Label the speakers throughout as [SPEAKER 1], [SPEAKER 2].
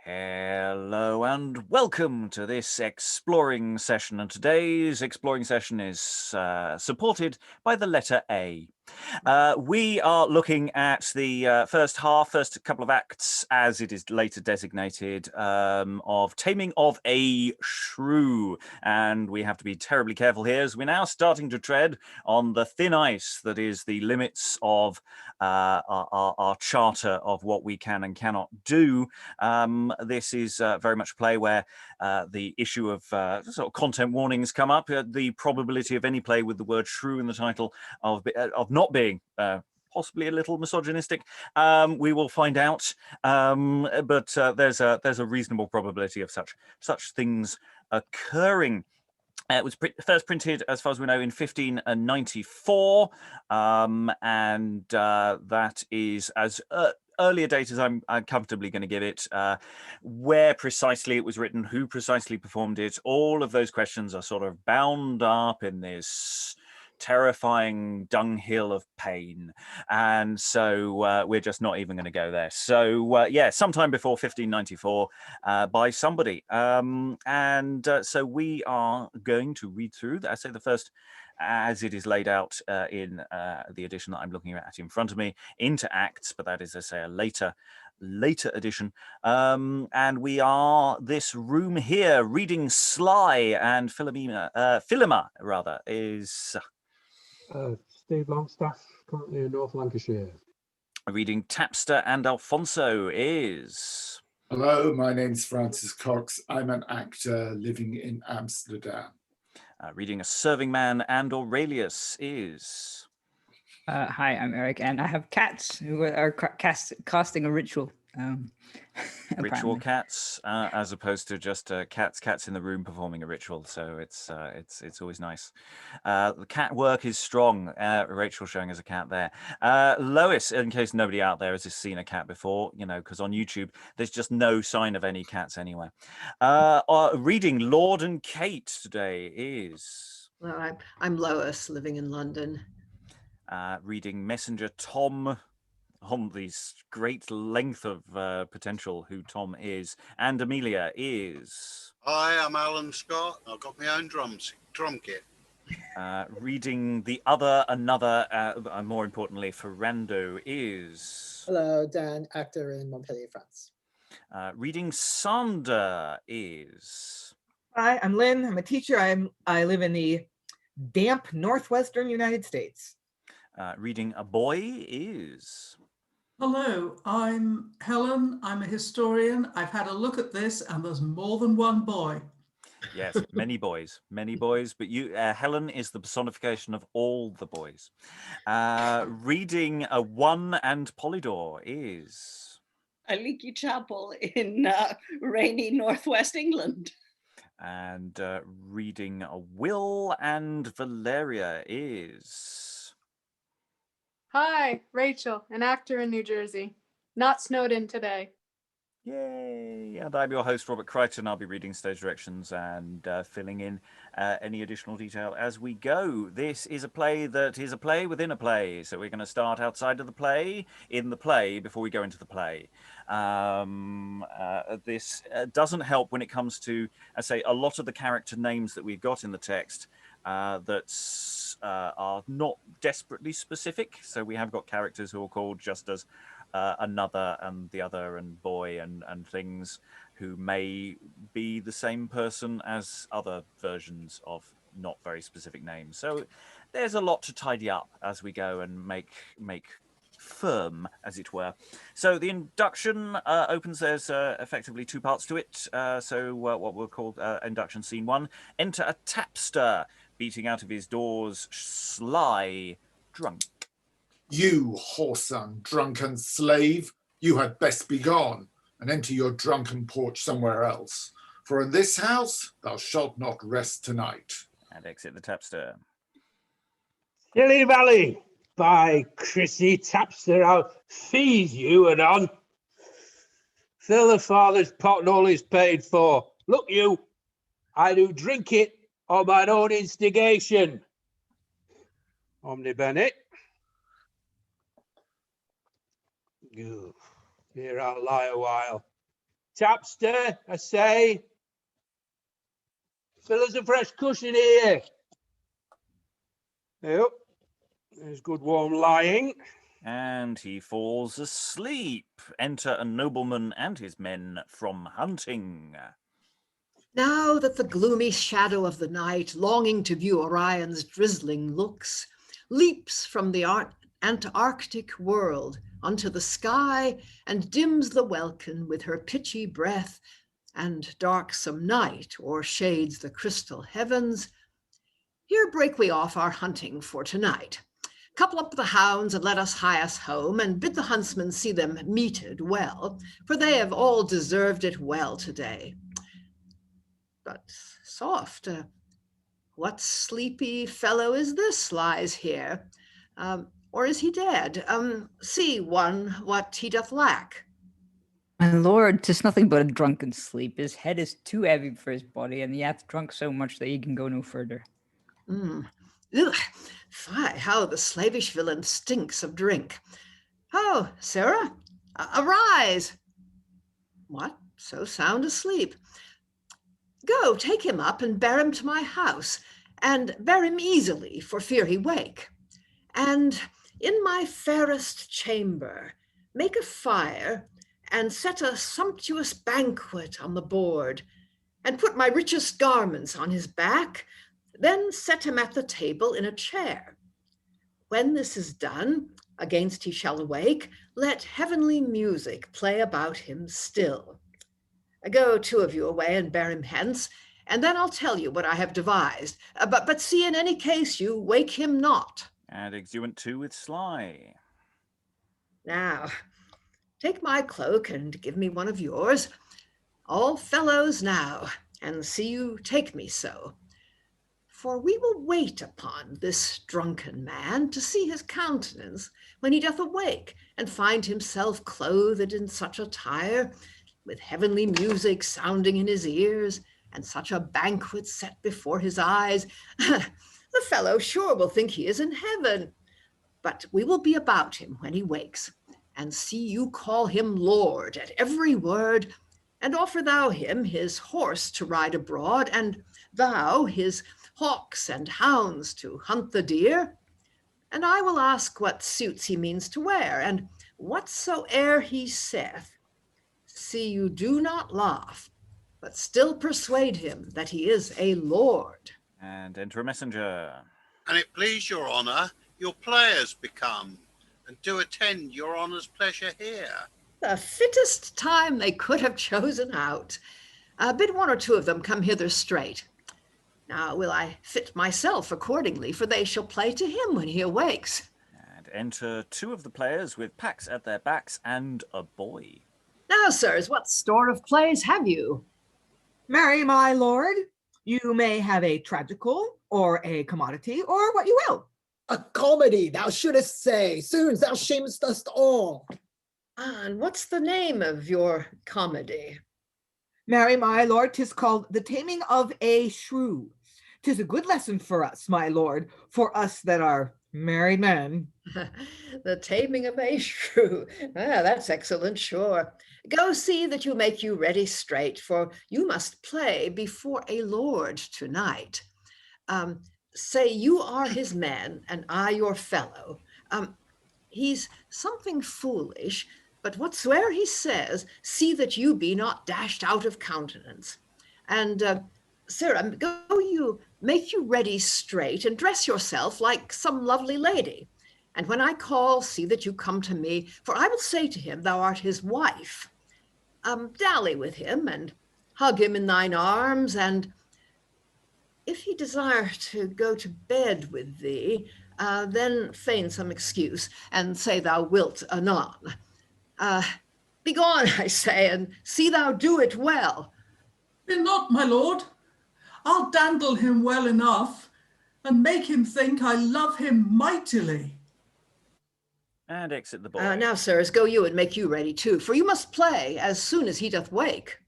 [SPEAKER 1] Hello and welcome to this exploring session, and today's exploring session is supported by the letter A. We are looking at the first couple of acts, as it is later designated, of Taming of a Shrew, and we have to be terribly careful here as we're now starting to tread on the thin ice that is the limits of our charter of what we can and cannot do. This is very much a play where the issue of sort of content warnings come up. The probability of any play with the word shrew in the title of not being possibly a little misogynistic, we will find out. But there's a reasonable probability of such things occurring. It was first printed, as far as we know, in 1594, and that is as early a date as I'm comfortably going to give it. Where precisely it was written, who precisely performed it, all of those questions are sort of bound up in this terrifying dunghill of pain, and so we're just not even going to go there. So yeah, sometime before 1594 by somebody, and so we are going to read through, I say, the first, as it is laid out in the edition that I'm looking at in front of me, into acts, but that is, I say, a later edition, and we are this room here reading Sly, and Philema rather is
[SPEAKER 2] Steve Longstaffe, currently in North Lancashire.
[SPEAKER 1] Reading Tapster, and Alfonso is...
[SPEAKER 3] Hello, my name's Francis Cox. I'm an actor living in Amsterdam.
[SPEAKER 1] Reading A Serving Man, and Aurelius is...
[SPEAKER 4] Hi, I'm Eric, and I have cats who are casting a ritual.
[SPEAKER 1] Ritual cats, as opposed to just cats in the room performing a ritual. So it's always nice. The cat work is strong. Rachael showing us a cat there. Lois, in case nobody out there has seen a cat before, because on YouTube there's just no sign of any cats anywhere. Reading Lord and Kate today is...
[SPEAKER 5] Well, I'm Lois, living in London.
[SPEAKER 1] Reading Messenger Tom, on the great length of potential who Tom is, and Emelia is...
[SPEAKER 6] Hi, I'm Alan Scott. I've got my own drum kit.
[SPEAKER 1] Reading the other, another, and more importantly, Ferando is...
[SPEAKER 7] Hello, Dan, actor in Montpellier, France.
[SPEAKER 1] Reading Sander is...
[SPEAKER 8] Hi, I'm Lynn. I'm a teacher. I live in the damp northwestern United States.
[SPEAKER 1] Reading A Boy is...
[SPEAKER 9] Hello, I'm Helen. I'm a historian. I've had a look at this, and there's more than one boy.
[SPEAKER 1] Yes, many boys, but you, Helen, is the personification of all the boys. Reading A One and Polidor is...
[SPEAKER 10] Aliki, Chapple in rainy northwest England.
[SPEAKER 1] And reading A Will and Valeria is...
[SPEAKER 11] Hi, Rachael, an actor in New Jersey. Not snowed in today.
[SPEAKER 1] Yay! And I'm your host, Robert Crighton. I'll be reading stage directions and filling in any additional detail as we go. This is a play that is a play within a play. So we're going to start outside of the play, in the play, before we go into the play. This doesn't help when it comes to, I say, a lot of the character names that we've got in the text are not desperately specific. So we have got characters who are called just as another and the other and boy and things, who may be the same person as other versions of not very specific names. So there's a lot to tidy up as we go and make firm, as it were. So the induction opens. There's effectively two parts to it. So what we'll call induction scene one. Enter a tapster, beating out of his doors, Sly, drunk.
[SPEAKER 3] You whoreson, drunken slave, you had best be gone, and enter your drunken porch somewhere else. For in this house thou shalt not rest tonight.
[SPEAKER 1] And exit the tapster.
[SPEAKER 12] Silly Valley, by Chrissy Tapster, I'll feed you anon. Fill the father's pot and all is paid for. Look you, I do drink it on mine own instigation. Omni Bennett. Here I'll lie a while. Tapster, I say. Fill us a fresh cushion here. Yep. There's good warm lying.
[SPEAKER 1] And he falls asleep. Enter a nobleman and his men from hunting.
[SPEAKER 5] Now that the gloomy shadow of the night, longing to view Orion's drizzling looks, leaps from the Antarctic world unto the sky and dims the welkin with her pitchy breath, and darksome night o'ershades the crystal heavens, here break we off our hunting for tonight. Couple up the hounds and let us hie us home, and bid the huntsmen see them meted well, for they have all deserved it well today. But soft, what sleepy fellow is this lies here? Or is he dead? See, one, what he doth lack.
[SPEAKER 4] My lord, 'tis nothing but a drunken sleep. His head is too heavy for his body, and he hath drunk so much that he can go no further.
[SPEAKER 5] Ugh, fie, how the slavish villain stinks of drink. Oh, Sarah, arise. What, so sound asleep? Go, take him up and bear him to my house, and bear him easily, for fear he wake. And in my fairest chamber, make a fire, and set a sumptuous banquet on the board, and put my richest garments on his back, then set him at the table in a chair. When this is done, against he shall awake, let heavenly music play about him still. Go, two of you, away and bear him hence, and then I'll tell you what I have devised. But see, in any case, you wake him not.
[SPEAKER 1] And exeunt 2 with Sly.
[SPEAKER 5] Now, take my cloak and give me one of yours. All fellows now, and see you take me so. For we will wait upon this drunken man to see his countenance when he doth awake and find himself clothed in such attire, with heavenly music sounding in his ears, and such a banquet set before his eyes. The fellow sure will think he is in heaven. But we will be about him when he wakes, and see you call him Lord at every word, and offer thou him his horse to ride abroad, and thou his hawks and hounds to hunt the deer. And I will ask what suits he means to wear, and whatsoe'er he saith. See you do not laugh, but still persuade him that he is a lord.
[SPEAKER 1] And enter a messenger.
[SPEAKER 6] And it please your honour, your players become, and do attend your honour's pleasure here.
[SPEAKER 5] The fittest time they could have chosen out. Bid one or two of them come hither straight. Now will I fit myself accordingly, for they shall play to him when he awakes.
[SPEAKER 1] And enter 2 of the players with packs at their backs and a boy.
[SPEAKER 5] Now, sirs, what store of plays have you?
[SPEAKER 8] Marry, my lord, you may have a tragical or a commodity or what you will.
[SPEAKER 7] A comedy, thou shouldest say. Soon thou shamest us all.
[SPEAKER 5] And what's the name of your comedy?
[SPEAKER 8] Marry, my lord, 'tis called The Taming of a Shrew. 'Tis a good lesson for us, my lord, for us that are married men.
[SPEAKER 5] The Taming of a Shrew. That's excellent, sure. Go see that you make you ready straight, for you must play before a lord tonight. Say you are his man, and I your fellow. He's something foolish, but whatsoe'er he says, see that you be not dashed out of countenance. And Sarah, go you, make you ready straight, and dress yourself like some lovely lady. And when I call, see that you come to me, for I will say to him, thou art his wife. Dally with him, and hug him in thine arms, and if he desire to go to bed with thee, then feign some excuse, and say thou wilt anon. Begone, I say, and see thou do it well.
[SPEAKER 9] Fear not, my lord. I'll dandle him well enough, and make him think I love him mightily.
[SPEAKER 1] And exit the boy.
[SPEAKER 5] Now, sirs, go you and make you ready too, for you must play as soon as he doth wake.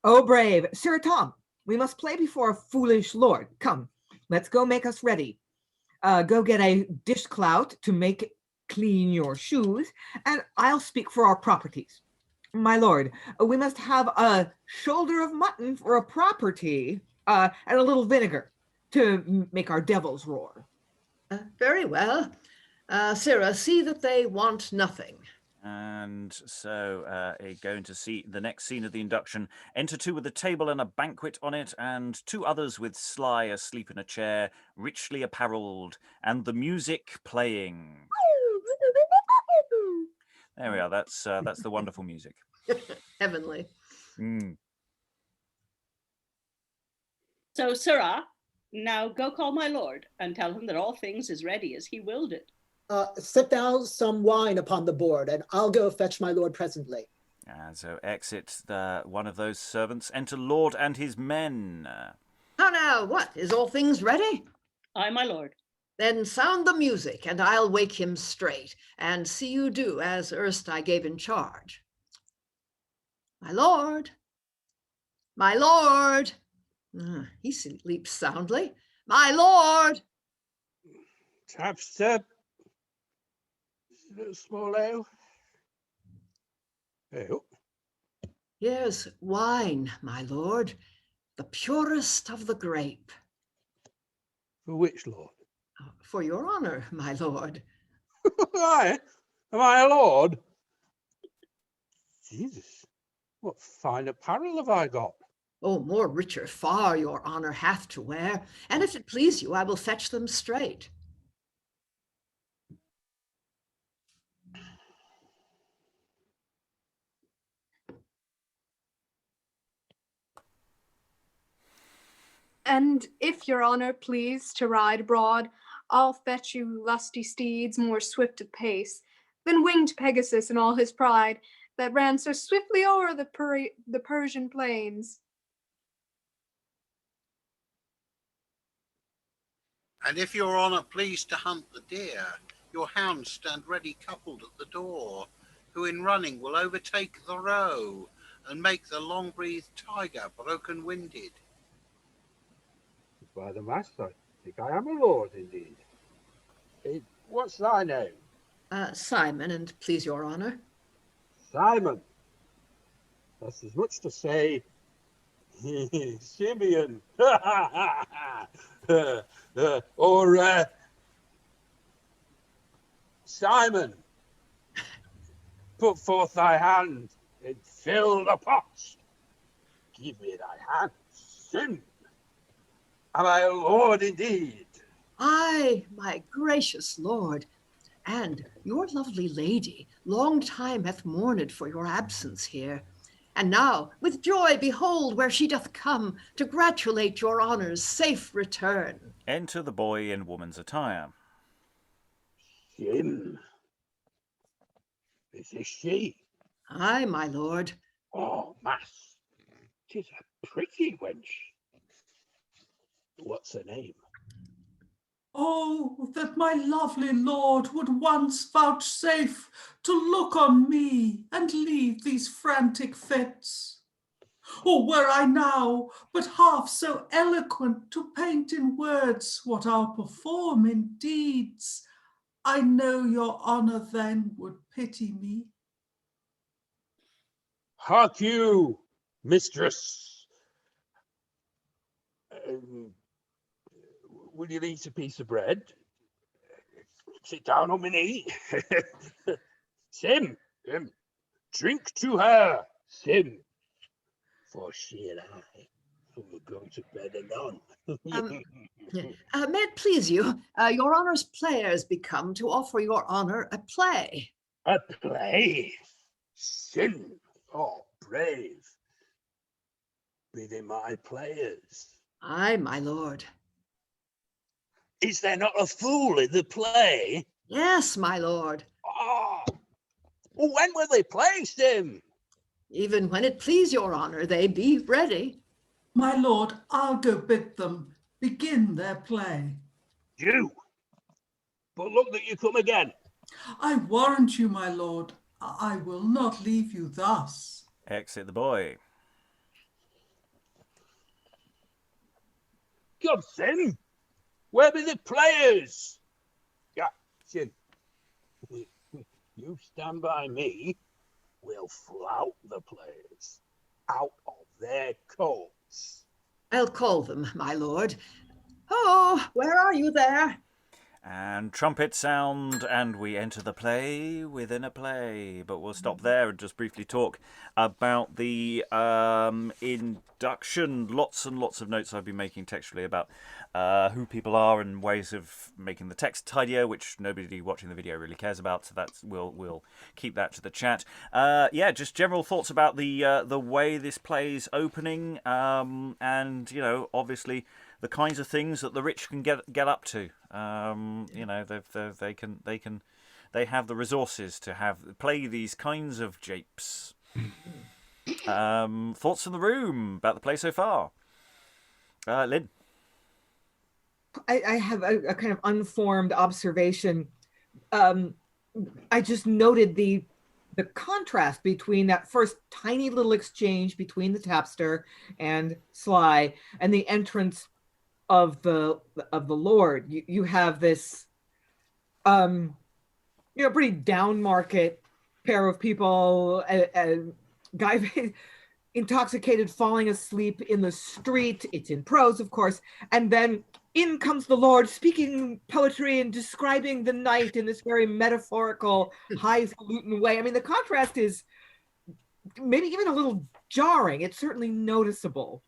[SPEAKER 8] Oh, brave Sir Tom, we must play before a foolish lord. Come, let's go make us ready. Go get a dishclout to make clean your shoes, and I'll speak for our properties. My lord, we must have a shoulder of mutton for a property, and a little vinegar to make our devils roar.
[SPEAKER 5] Very well. Sirrah, see that they want nothing.
[SPEAKER 1] And so, going to see the next scene of the induction. Enter two with a table and a banquet on it, and two others with Sly asleep in a chair, richly apparelled, and the music playing. There we are. That's the wonderful music.
[SPEAKER 5] Heavenly.
[SPEAKER 1] Mm.
[SPEAKER 10] So, Sirrah, now go call my lord and tell him that all things is ready as he willed it.
[SPEAKER 7] Set down some wine upon the board, and I'll go fetch my lord presently.
[SPEAKER 1] And so exit one of those servants. Enter Lord and his men.
[SPEAKER 5] How now, what? Is all things ready?
[SPEAKER 10] Aye, my lord.
[SPEAKER 5] Then sound the music, and I'll wake him straight, and see you do as erst I gave in charge. My lord, my lord. He sleeps soundly. My lord.
[SPEAKER 12] Tapster. Small ale. Ale.
[SPEAKER 5] Here's wine, my lord, the purest of the grape.
[SPEAKER 12] For which lord?
[SPEAKER 5] For your honor, my lord.
[SPEAKER 12] Aye, am I a lord? Jesus, what fine apparel have I got?
[SPEAKER 5] Oh, more richer far your honor hath to wear, and if it please you, I will fetch them straight.
[SPEAKER 11] And if your honor please to ride abroad, I'll fetch you lusty steeds more swift of pace than winged Pegasus in all his pride, that ran so swiftly o'er the Persian plains.
[SPEAKER 6] And if your honour please to hunt the deer, your hounds stand ready coupled at the door, who in running will overtake the roe, and make the long-breathed tiger broken-winded.
[SPEAKER 12] By the mass, I think I am a lord indeed. What's thy name?
[SPEAKER 5] Simon, and please your honor.
[SPEAKER 12] Simon. That's as much to say Simeon. Or Simon. Put forth thy hand and fill the pot. Give me thy hand, Sim. Am I a lord indeed?
[SPEAKER 5] Aye, my gracious lord, and your lovely lady long time hath mourned for your absence here. And now with joy behold where she doth come to gratulate your honour's safe return.
[SPEAKER 1] Enter the boy in woman's attire.
[SPEAKER 12] Sim. Is this she?
[SPEAKER 5] Aye, my lord.
[SPEAKER 12] Oh, mass, 'tis a pretty wench. What's her name?
[SPEAKER 9] Oh, that my lovely lord would once vouchsafe to look on me and leave these frantic fits. Or were I now but half so eloquent to paint in words what I'll perform in deeds, I know your honour then would pity me.
[SPEAKER 12] Hark you, mistress. Will you eat a piece of bread? Sit down on my knee. Sim, drink to her, Sim. For she and I will go to bed anon.
[SPEAKER 5] May it please you, your honour's players be come to offer your honour a play.
[SPEAKER 12] A play? Sim, oh, brave. Be they my players?
[SPEAKER 5] Aye, my lord.
[SPEAKER 12] Is there not a fool in the play?
[SPEAKER 5] Yes, my lord.
[SPEAKER 12] Oh, when will they play, Sim?
[SPEAKER 5] Even when it please your honour, they be ready.
[SPEAKER 9] My lord, I'll go bid them begin their play.
[SPEAKER 12] You, but look that you come again.
[SPEAKER 9] I warrant you, my lord, I will not leave you thus.
[SPEAKER 1] Exit the boy.
[SPEAKER 12] Come, Sim. Where be the players? Yeah, Sim. You stand by me, will flout the players out of their coats.
[SPEAKER 5] I'll call them, my lord. Oh, where are you there?
[SPEAKER 1] And trumpet sound, and we enter the play within a play. But we'll stop there and just briefly talk about the induction. Lots and lots of notes I've been making textually about who people are and ways of making the text tidier, which nobody watching the video really cares about. So that's we'll keep that to the chat. Yeah, just general thoughts about the way this play's opening, and obviously the kinds of things that the rich can get up to. They have the resources to play these kinds of japes. Thoughts in the room about the play so far? Lynn?
[SPEAKER 8] I have a kind of unformed observation. I just noted the contrast between that first tiny little exchange between the Tapster and Sly and the entrance of the Lord. You have this pretty down market pair of people, a guy intoxicated falling asleep in the street. It's in prose, of course, and then in comes the Lord speaking poetry and describing the night in this very metaphorical, highfalutin way. I mean, the contrast is maybe even a little jarring. It's certainly noticeable.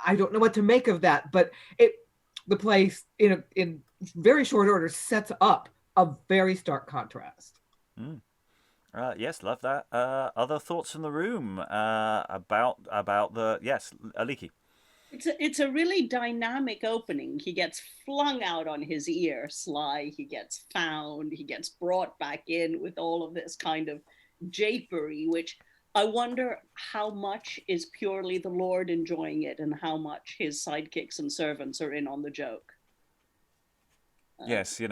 [SPEAKER 8] I don't know what to make of that, but the play in very short order sets up a very stark contrast.
[SPEAKER 1] Yes, love that. Other thoughts in the room about the Aliki?
[SPEAKER 10] It's a really dynamic opening. He gets flung out on his ear, Sly. He gets found. He gets brought back in with all of this kind of japery, which I wonder how much is purely the Lord enjoying it and how much his sidekicks and servants are in on the joke.
[SPEAKER 1] Yes,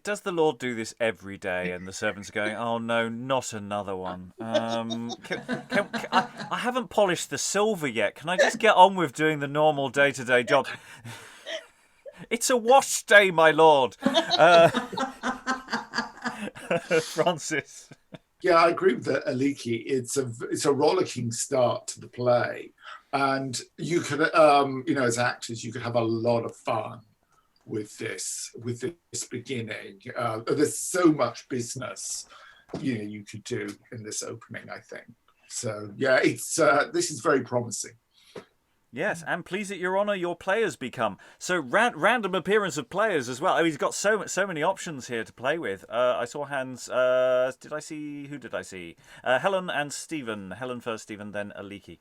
[SPEAKER 1] does the Lord do this every day? And the servants are going, "Oh no, not another one. I haven't polished the silver yet. Can I just get on with doing the normal day-to-day job?" It's a wash day, my lord. Francis.
[SPEAKER 3] Yeah, I agree with Aliki. It's a rollicking start to the play, and you could, as actors, you could have a lot of fun with this beginning. There's so much business, you could do in this opening, I think. So yeah, this is very promising.
[SPEAKER 1] Yes, and please at your honour, your players become. So random appearance of players as well. Oh, he's got so many options here to play with. I saw hands. Who did I see? Helen and Stephen. Helen first, Stephen, then Aliki.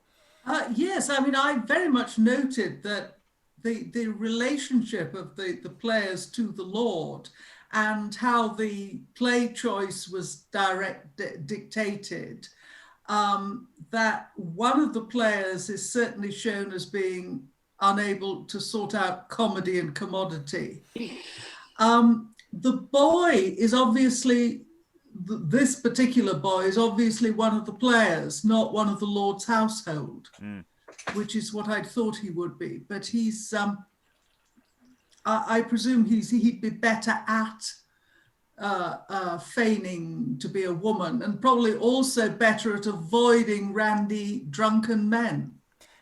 [SPEAKER 9] Yes, I mean, I very much noted that the relationship of the players to the Lord and how the play choice was dictated. That one of the players is certainly shown as being unable to sort out comedy and commodity. The boy is obviously, this particular boy is obviously one of the players, not one of the Lord's household, which is what I'd thought he would be. But he's, I presume he'd be better at feigning to be a woman, and probably also better at avoiding randy drunken men.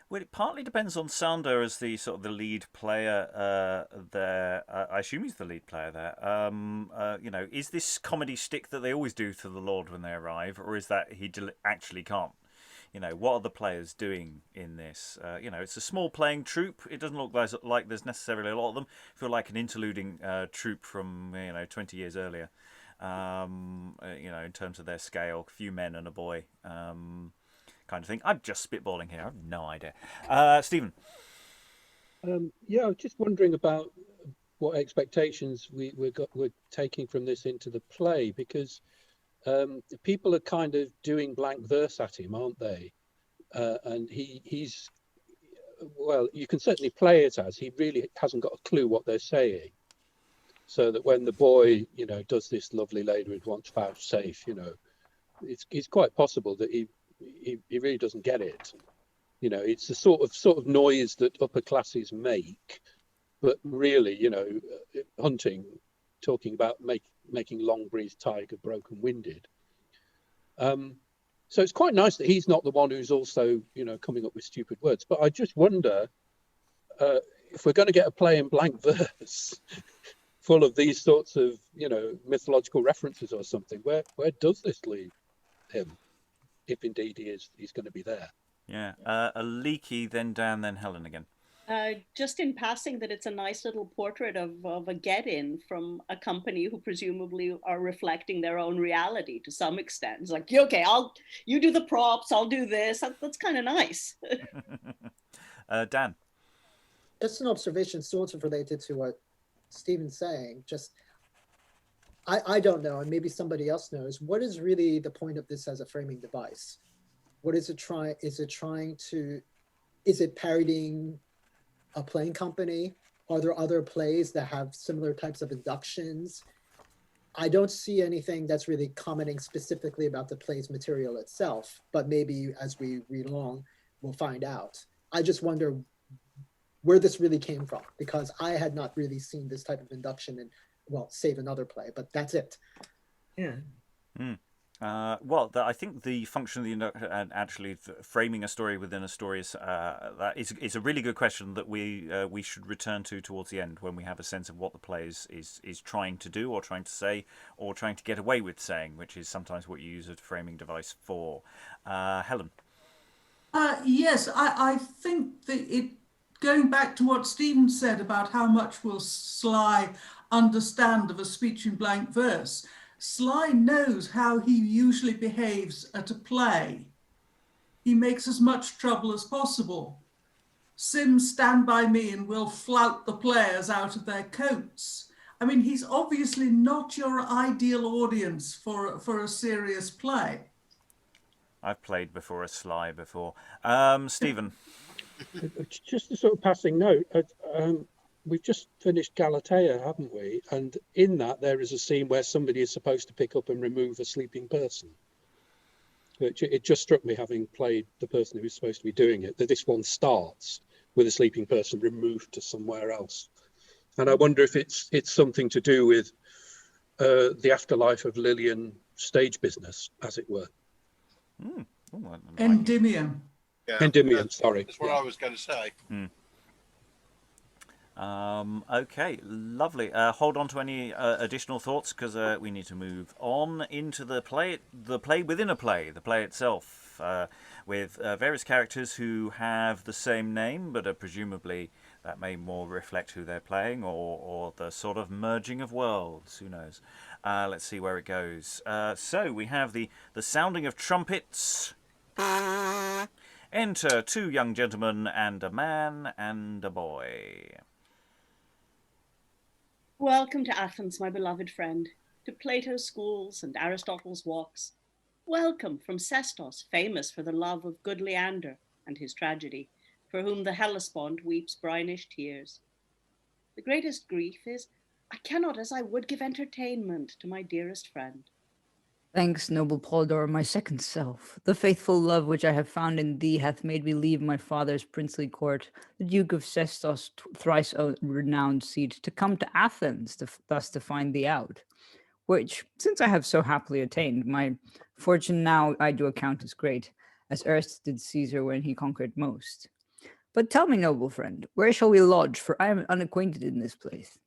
[SPEAKER 1] Well, it partly depends on Sander as the sort of the lead player there. I assume he's the lead player there. Is this comedy stick that they always do to the Lord when they arrive, or is that he actually can't? What are the players doing in this? It's a small playing troupe. It doesn't look like there's necessarily a lot of them. I feel like an interluding troupe from 20 years earlier. In terms of their scale, a few men and a boy, kind of thing. I'm just spitballing here. I have no idea. Stephen.
[SPEAKER 12] I was just wondering about what expectations we're taking from this into the play, because people are kind of doing blank verse at him, aren't they? And he's, well, you can certainly play it as he really hasn't got a clue what they're saying. So that when the boy, does this lovely lady with once vouchsafe, it's quite possible that he really doesn't get it. It's the sort of noise that upper classes make, but really, hunting, talking about making long breathed tiger broken winded. So it's quite nice that he's not the one who's also, coming up with stupid words. But I just wonder if we're going to get a play in blank verse full of these sorts of, mythological references or something, where does this leave him, if indeed he's going to be there?
[SPEAKER 1] Yeah. Aliki, then Dan, then Helen again.
[SPEAKER 10] Just in passing, that it's a nice little portrait of a get-in from a company who presumably are reflecting their own reality to some extent. It's like, okay, you do the props, I'll do this. That's kind of nice.
[SPEAKER 1] Dan.
[SPEAKER 7] Just an observation sort of related to what Stephen's saying. Just, I don't know, and maybe somebody else knows, what is really the point of this as a framing device? What is it trying? Is it parodying a playing company? Are there other plays that have similar types of inductions? I don't see anything that's really commenting specifically about the play's material itself, but maybe as we read along, we'll find out. I just wonder where this really came from, because I had not really seen this type of induction in, save another play, but that's it.
[SPEAKER 8] Yeah.
[SPEAKER 1] I think the function of the induction and actually framing a story within a story is a really good question that we should return to towards the end, when we have a sense of what the play is trying to do or trying to say or trying to get away with saying, which is sometimes what you use a framing device for. Helen.
[SPEAKER 9] Yes, I think that going back to what Stephen said about how much will Sly understand of a speech in blank verse, Sly knows how he usually behaves at a play. He makes as much trouble as possible. Sims, stand by me and we'll flout the players out of their coats. I mean, he's obviously not your ideal audience for a serious play.
[SPEAKER 1] I've played before a Sly before. Stephen.
[SPEAKER 12] Just a sort of passing note, we've just finished Galatea, haven't we? And in that, there is a scene where somebody is supposed to pick up and remove a sleeping person. It just struck me, having played the person who's supposed to be doing it, that this one starts with a sleeping person removed to somewhere else. And I wonder if it's something to do with the afterlife of Lillian stage business, as it were.
[SPEAKER 9] Endymion.
[SPEAKER 6] Yeah,
[SPEAKER 12] Endymion, sorry.
[SPEAKER 6] That's what I was going to say.
[SPEAKER 1] Okay, lovely. Hold on to any additional thoughts, because we need to move on into the play within a play, the play itself, with various characters who have the same name, but presumably that may more reflect who they're playing, or the sort of merging of worlds. Who knows? Let's see where it goes. So we have the sounding of trumpets. Enter two young gentlemen and a man and a boy.
[SPEAKER 10] Welcome to Athens, my beloved friend, to Plato's schools and Aristotle's walks. Welcome from Sestos, famous for the love of good Leander and his tragedy, for whom the Hellespont weeps brinish tears. The greatest grief is, I cannot as I would give entertainment to my dearest friend.
[SPEAKER 4] Thanks, noble Polidor, my second self. The faithful love which I have found in thee hath made me leave my father's princely court, the Duke of Sestos' thrice renowned seat, to come to Athens, thus to find thee out. Which, since I have so happily attained, my fortune now I do account as great, as erst did Caesar when he conquered most. But tell me, noble friend, where shall we lodge, for I am unacquainted in this place.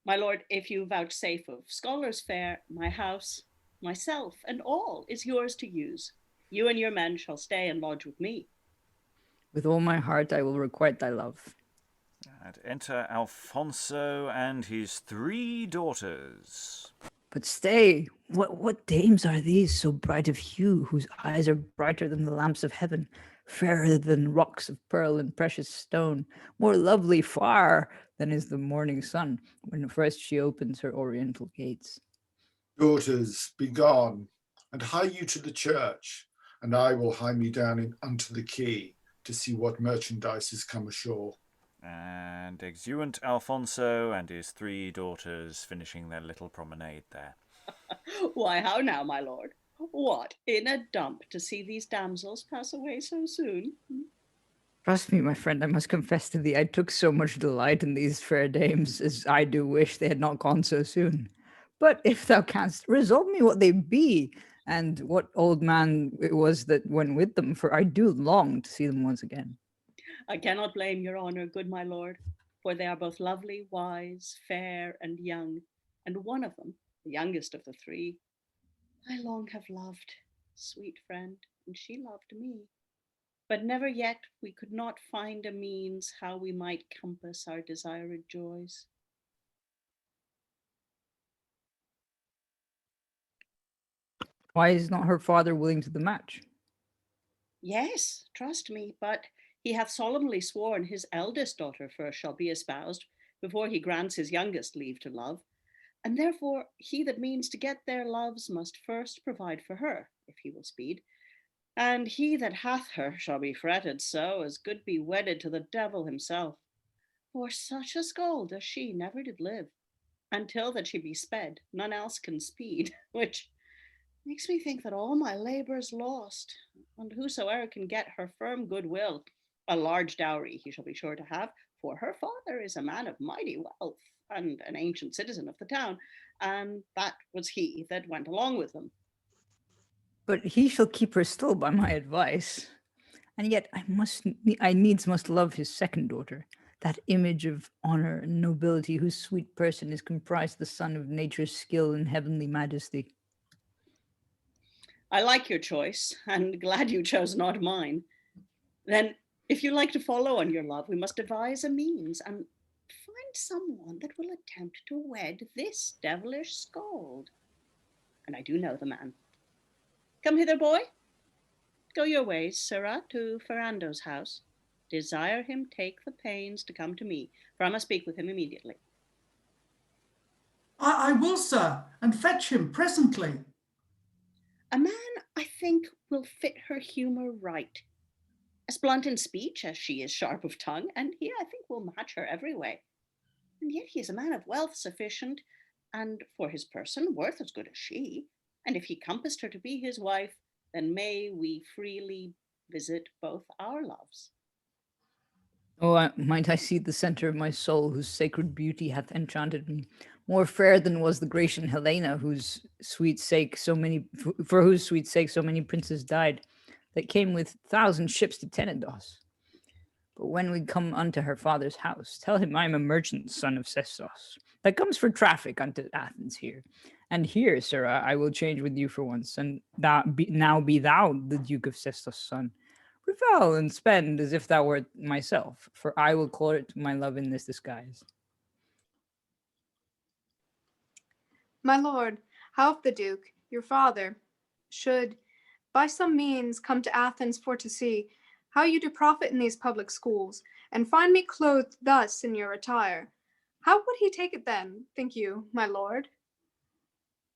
[SPEAKER 10] My lord, if you vouchsafe of scholars' fare, my house, myself, and all is yours to use. You and your men shall stay and lodge with me.
[SPEAKER 4] With all my heart I will requite thy love.
[SPEAKER 1] And enter Alfonso and his 3 daughters.
[SPEAKER 4] But stay, what dames are these, so bright of hue, whose eyes are brighter than the lamps of heaven, fairer than rocks of pearl and precious stone, more lovely far than is the morning sun, when first she opens her oriental gates?
[SPEAKER 3] Daughters, be gone, and hie you to the church, and I will hie me down unto the quay to see what merchandise is come ashore.
[SPEAKER 1] And exeunt Alfonso and his 3 daughters finishing their little promenade there.
[SPEAKER 10] Why, how now, my lord? What, in a dump to see these damsels pass away so soon?
[SPEAKER 4] Trust me, my friend, I must confess to thee, I took so much delight in these fair dames, as I do wish they had not gone so soon. But if thou canst, resolve me what they be, and what old man it was that went with them, for I do long to see them once again.
[SPEAKER 10] I cannot blame your honor, good my lord, for they are both lovely, wise, fair, and young, and one of them, the youngest of the three, I long have loved, sweet friend, and she loved me. But never yet we could not find a means how we might compass our desired joys.
[SPEAKER 4] Why is not her father willing to the match?
[SPEAKER 10] Yes, trust me, but he hath solemnly sworn his eldest daughter first shall be espoused before he grants his youngest leave to love, and therefore he that means to get their loves must first provide for her, if he will speed, and he that hath her shall be fretted so as good be wedded to the devil himself. For such a scold as she never did live, until that she be sped, none else can speed, which makes me think that all my labour's lost, and whosoever can get her firm goodwill, a large dowry he shall be sure to have, for her father is a man of mighty wealth, and an ancient citizen of the town, and that was he that went along with them.
[SPEAKER 4] But he shall keep her still by my advice. And yet I needs must love his second daughter, that image of honor and nobility whose sweet person is comprised the son of nature's skill and heavenly majesty.
[SPEAKER 10] I like your choice, and glad you chose not mine. Then, if you like to follow on your love, we must devise a means, and find someone that will attempt to wed this devilish scold. And I do know the man. Come hither, boy. Go your ways, sirrah, to Ferando's house. Desire him take the pains to come to me, for I must speak with him immediately.
[SPEAKER 9] I will, sir, and fetch him presently.
[SPEAKER 10] A man, I think, will fit her humour right. As blunt in speech as she is sharp of tongue, and he, I think, will match her every way. And yet he is a man of wealth sufficient, and for his person worth as good as she. And if he compassed her to be his wife, then may we freely visit both our loves.
[SPEAKER 4] Oh, might I see the centre of my soul, whose sacred beauty hath enchanted me, more fair than was the Grecian Helena, for whose sweet sake so many princes died, that came with 1,000 ships to Tenedos. But when we come unto her father's house, tell him I am a merchant son of Sestos, that comes for traffic unto Athens here. And here, sirrah, I will change with you for once, and now be thou the Duke of Sestos' son. Revel and spend as if thou wert myself, for I will court my love in this disguise.
[SPEAKER 11] My lord, how if the Duke, your father, should by some means come to Athens for to see how you do profit in these public schools, and find me clothed thus in your attire, how would he take it then, think you, my lord?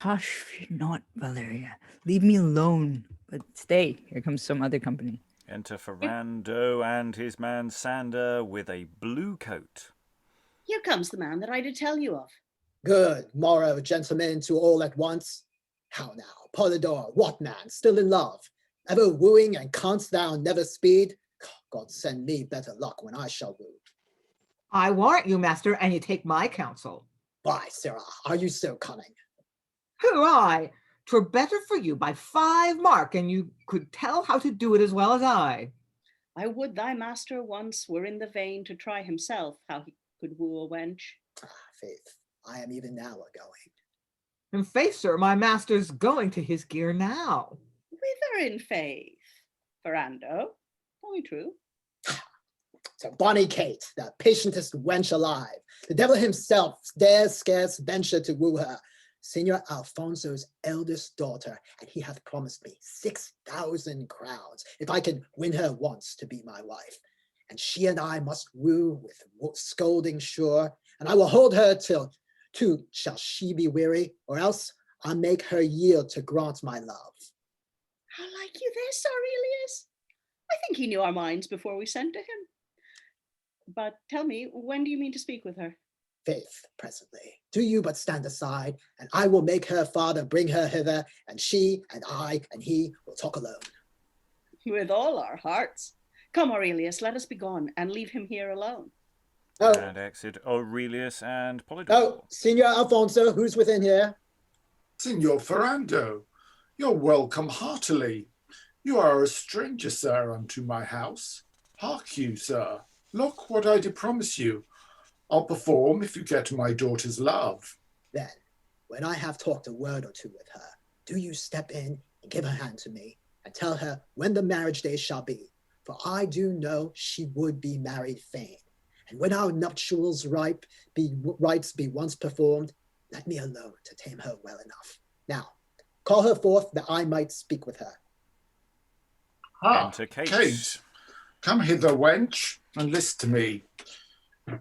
[SPEAKER 4] Hush, fear not, Valeria. Leave me alone. But stay, here comes some other company.
[SPEAKER 1] Enter Ferando and his man Sander with a blue coat.
[SPEAKER 10] Here comes the man that I did tell you of.
[SPEAKER 7] Good morrow, gentlemen, to all at once. How now, Polidor, what man, still in love? Ever wooing, and canst thou never speed? God send me better luck when I shall woo.
[SPEAKER 8] I warrant you, master, and you take my counsel.
[SPEAKER 7] Why, sirrah, are you so cunning?
[SPEAKER 8] Who I? 'Twere better for you by 5 mark, and you could tell how to do it as well as I.
[SPEAKER 10] I would thy master once were in the vein to try himself how he could woo a wench.
[SPEAKER 7] Faith, I am even now a-going.
[SPEAKER 8] In faith, sir, my master's going to his gear now.
[SPEAKER 10] Whither in faith? Ferando, tell me true.
[SPEAKER 7] To bonny Kate, the patientest wench alive. The devil himself dares scarce venture to woo her. Signor Alfonso's eldest daughter, and he hath promised me 6,000 crowns if I can win her once to be my wife. And she and I must woo with scolding sure, and I will hold her till shall she be weary, or else I'll make her yield to grant my love.
[SPEAKER 10] How like you this, Aurelius? I think he knew our minds before we sent to him. But tell me, when do you mean to speak with her?
[SPEAKER 7] Faith, presently. Do you but stand aside, and I will make her father bring her hither, and she and I and he will talk alone.
[SPEAKER 10] With all our hearts. Come, Aurelius, let us be gone, and leave him here alone.
[SPEAKER 7] Oh.
[SPEAKER 1] And exit Aurelius and Polidor.
[SPEAKER 7] Oh, Signor Alfonso, who's within here?
[SPEAKER 3] Signor Ferando, You're welcome heartily. You are a stranger, sir, unto my house. Hark you, sir, look what I did promise you. I'll perform if you get my daughter's love.
[SPEAKER 7] Then, when I have talked a word or two with her, do you step in and give her hand to me, and tell her when the marriage day shall be. For I do know she would be married fain. And when our nuptials rites be once performed, let me alone to tame her well enough. Now, call her forth that I might speak with her.
[SPEAKER 1] Enter Kate.
[SPEAKER 3] Kate, come hither, wench, and list to me.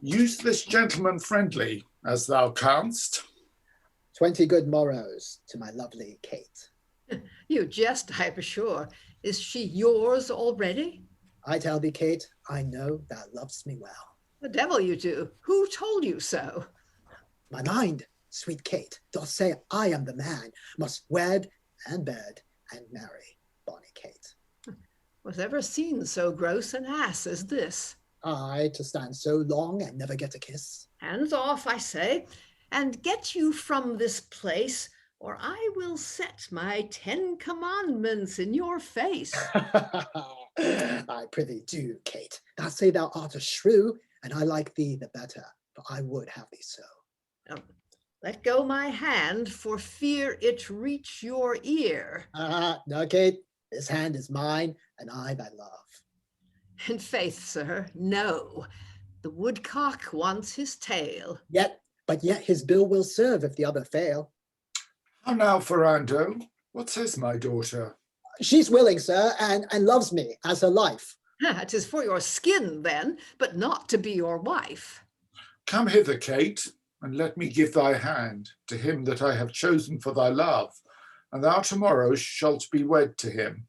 [SPEAKER 3] Use this gentleman friendly, as thou canst.
[SPEAKER 7] 20 good morrows to my lovely Kate.
[SPEAKER 5] You jest, I'm sure. Is she yours already?
[SPEAKER 7] I tell thee, Kate, I know thou lovest me well.
[SPEAKER 5] The devil you do. Who told you so?
[SPEAKER 7] My mind, sweet Kate, doth say I am the man, must wed and bed and marry bonny Kate.
[SPEAKER 5] Was ever seen so gross an ass as this?
[SPEAKER 7] I, to stand so long and never get a kiss.
[SPEAKER 5] Hands off, I say, and get you from this place, or I will set my 10 commandments in your face.
[SPEAKER 7] I prithee do, Kate. Thou say thou art a shrew, and I like thee the better, for I would have thee so.
[SPEAKER 5] Let go my hand, for fear it reach your ear.
[SPEAKER 7] No, Kate, this hand is mine, and I thy love.
[SPEAKER 5] In faith, sir, no. The woodcock wants his tail.
[SPEAKER 7] Yet his bill will serve if the other fail.
[SPEAKER 3] How now, Ferando? What says my daughter?
[SPEAKER 7] She's willing, sir, and loves me as her life.
[SPEAKER 5] It is for your skin, then, but not to be your wife.
[SPEAKER 3] Come hither, Kate, and let me give thy hand to him that I have chosen for thy love, and thou tomorrow shalt be wed to him.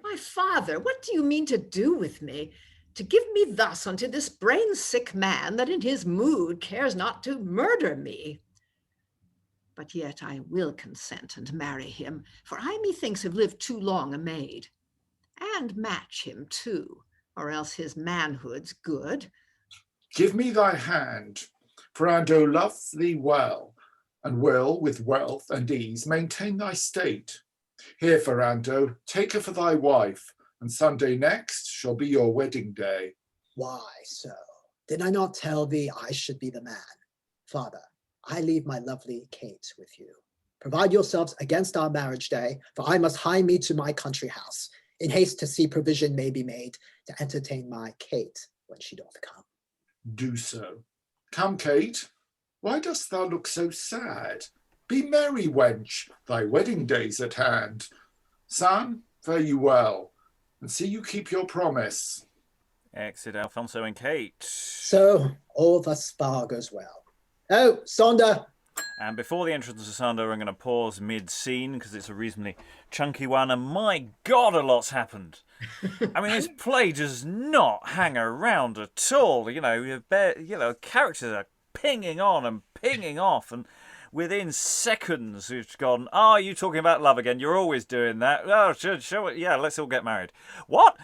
[SPEAKER 5] My father, what do you mean to do with me? To give me thus unto this brain-sick man that in his mood cares not to murder me? But yet I will consent and marry him, for I methinks have lived too long a maid. And match him too, or else his manhood's good.
[SPEAKER 3] Give me thy hand. Ferando loves thee well, and will with wealth and ease maintain thy state. Here, Ferando, take her for thy wife, and Sunday next shall be your wedding day.
[SPEAKER 7] Why so? Did I not tell thee I should be the man? Father, I leave my lovely Kate with you. Provide yourselves against our marriage day, for I must hie me to my country house, in haste to see provision may be made to entertain my Kate when she doth come.
[SPEAKER 3] Do so. Come, Kate, why dost thou look so sad? Be merry, wench, thy wedding day's at hand. Son, fare you well, and see you keep your promise.
[SPEAKER 1] Exit Alfonso and Kate.
[SPEAKER 7] So, all thus far goes well. Oh, Sonda!
[SPEAKER 1] And before the entrance of Sando, I'm going to pause mid-scene because it's a reasonably chunky one, and my God, a lot's happened. I mean, this play does not hang around at all. Characters are pinging on and pinging off, and within seconds it's gone, you talking about love again? You're always doing that. Oh, sure, yeah, let's all get married. What?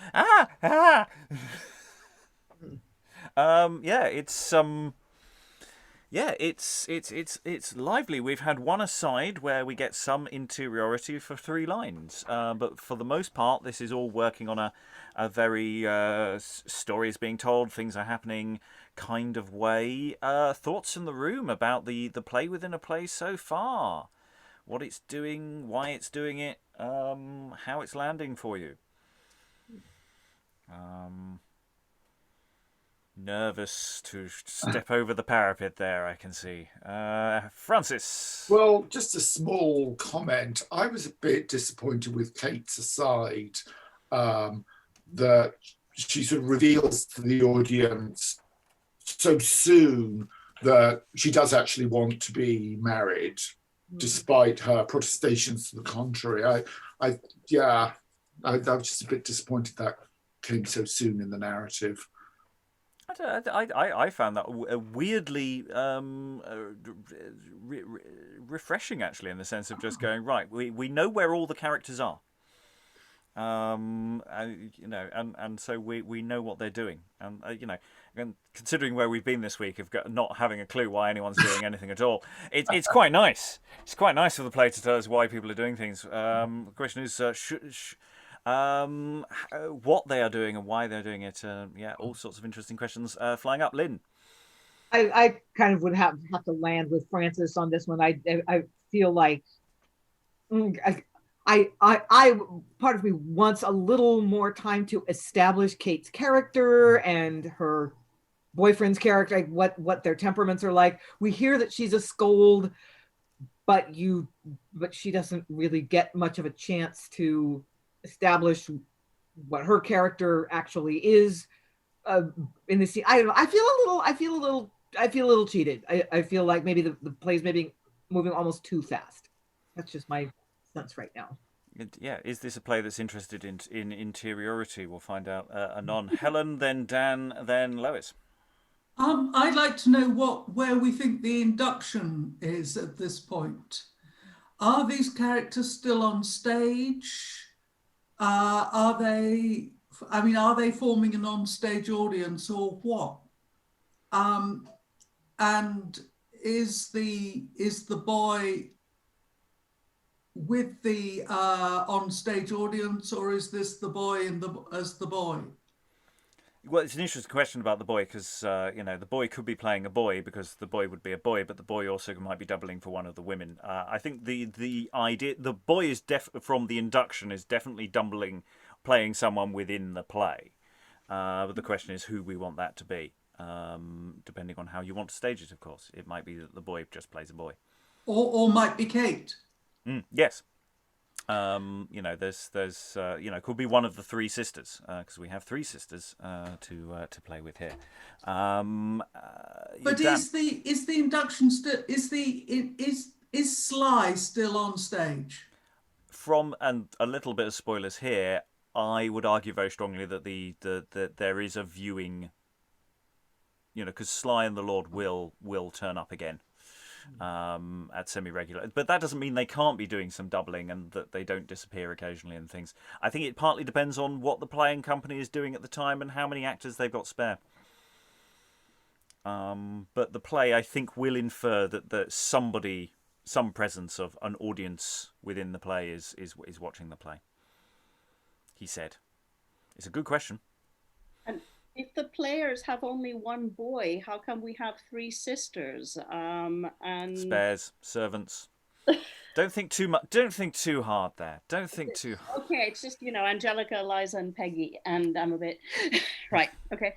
[SPEAKER 1] It's lively. We've had one aside where we get some interiority for 3 lines, but for the most part, this is all working on a very stories being told, things are happening kind of way. Thoughts in the room about the play within a play so far, what it's doing, why it's doing it, how it's landing for you. Nervous to step over the parapet there, I can see. Francis.
[SPEAKER 3] Well, just a small comment. I was a bit disappointed with Kate's aside, that she sort of reveals to the audience so soon that she does actually want to be married, despite her protestations to the contrary. I was just a bit disappointed that came so soon in the narrative.
[SPEAKER 1] I found that weirdly refreshing, actually, in the sense of just going, right, we know where all the characters are. and so we know what they're doing, and and considering where we've been this week of not having a clue why anyone's doing anything at all, it's quite nice. It's quite nice for the play to tell us why people are doing things. The question is what they are doing and why they're doing it. All sorts of interesting questions flying up. Lynn.
[SPEAKER 8] I kind of would have to land with Francis on this one. I feel like I part of me wants a little more time to establish Kate's character and her boyfriend's character, like what their temperaments are like. We hear that she's a scold, but she doesn't really get much of a chance to establish what her character actually is in the scene. I don't know. I feel a little cheated. I feel like maybe the play's maybe moving almost too fast. That's just my sense right now.
[SPEAKER 1] Yeah, is this a play that's interested in interiority? We'll find out anon. Helen, then Dan, then Lois.
[SPEAKER 9] I'd like to know where we think the induction is at this point. Are these characters still on stage? Are they forming an on-stage audience or what? And is the boy with the on-stage audience, or is this the boy as the boy?
[SPEAKER 1] Well, it's an interesting question about the boy because the boy could be playing a boy because the boy would be a boy, but the boy also might be doubling for one of the women. I think the idea the boy is from the induction is definitely playing someone within the play. But the question is who we want that to be, depending on how you want to stage it. Of course, it might be that the boy just plays a boy,
[SPEAKER 9] or might be Kate.
[SPEAKER 1] Yes. There's could be one of the three sisters because we have three sisters to play with here.
[SPEAKER 9] But is the induction still is Sly still on stage?
[SPEAKER 1] And a little bit of spoilers here, I would argue very strongly that that there is a viewing. Because Sly and the Lord will turn up again. At semi-regular, but that doesn't mean they can't be doing some doubling and that they don't disappear occasionally and things. I think it partly depends on what the playing company is doing at the time and how many actors they've got spare. But the play, I think, will infer that some presence of an audience within the play is watching the play. He said, "It's a good question." And
[SPEAKER 10] if the players have only one boy, how come we have three sisters? And
[SPEAKER 1] spares, servants. Don't think too much. Don't think too hard there. Don't think too hard.
[SPEAKER 10] Okay, it's just, Angelica, Eliza, and Peggy, and I'm a bit... Right, okay.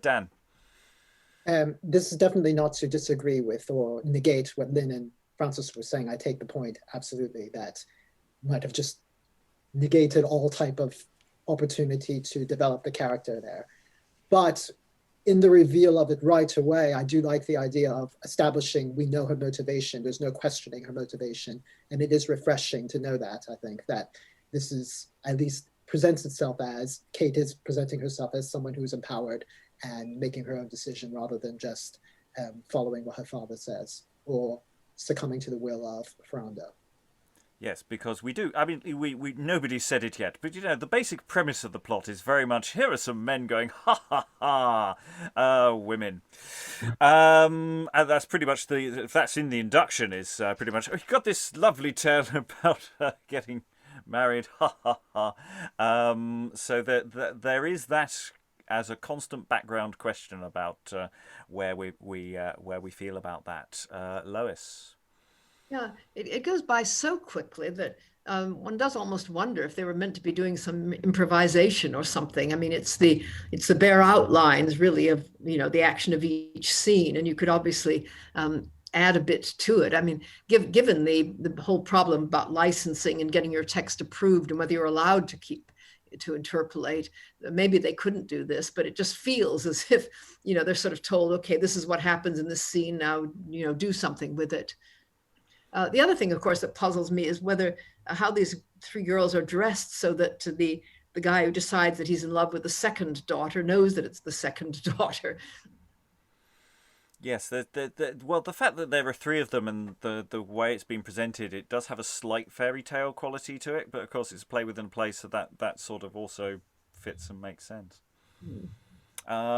[SPEAKER 1] Dan.
[SPEAKER 7] This is definitely not to disagree with or negate what Lynn and Francis were saying. I take the point, absolutely, that might have just negated all type of opportunity to develop the character there. But in the reveal of it right away, I do like the idea of establishing we know her motivation. There's no questioning her motivation. And it is refreshing to know that, I think, that this is at least presents itself as Kate is presenting herself as someone who's empowered and making her own decision rather than just following what her father says or succumbing to the will of Ferando.
[SPEAKER 1] Yes, because we do. I mean, we nobody said it yet, but the basic premise of the plot is very much here are some men going ha ha ha, women, and that's pretty much if that's in the induction is pretty much we've got this lovely tale about getting married, ha ha ha. So there is that as a constant background question about where we feel about that. Lois.
[SPEAKER 5] Yeah, it goes by so quickly that one does almost wonder if they were meant to be doing some improvisation or something. I mean, it's the bare outlines really of the action of each scene, and you could obviously add a bit to it. I mean, given the whole problem about licensing and getting your text approved and whether you're allowed to interpolate, maybe they couldn't do this, but it just feels as if they're sort of told, okay, this is what happens in this scene now, do something with it. The other thing, of course, that puzzles me is whether how these three girls are dressed so that the guy who decides that he's in love with the second daughter knows that it's the second daughter.
[SPEAKER 1] Yes, well, the fact that there are three of them and the way it's been presented, it does have a slight fairy tale quality to it, but of course it's a play within a play, so that sort of also fits and makes sense.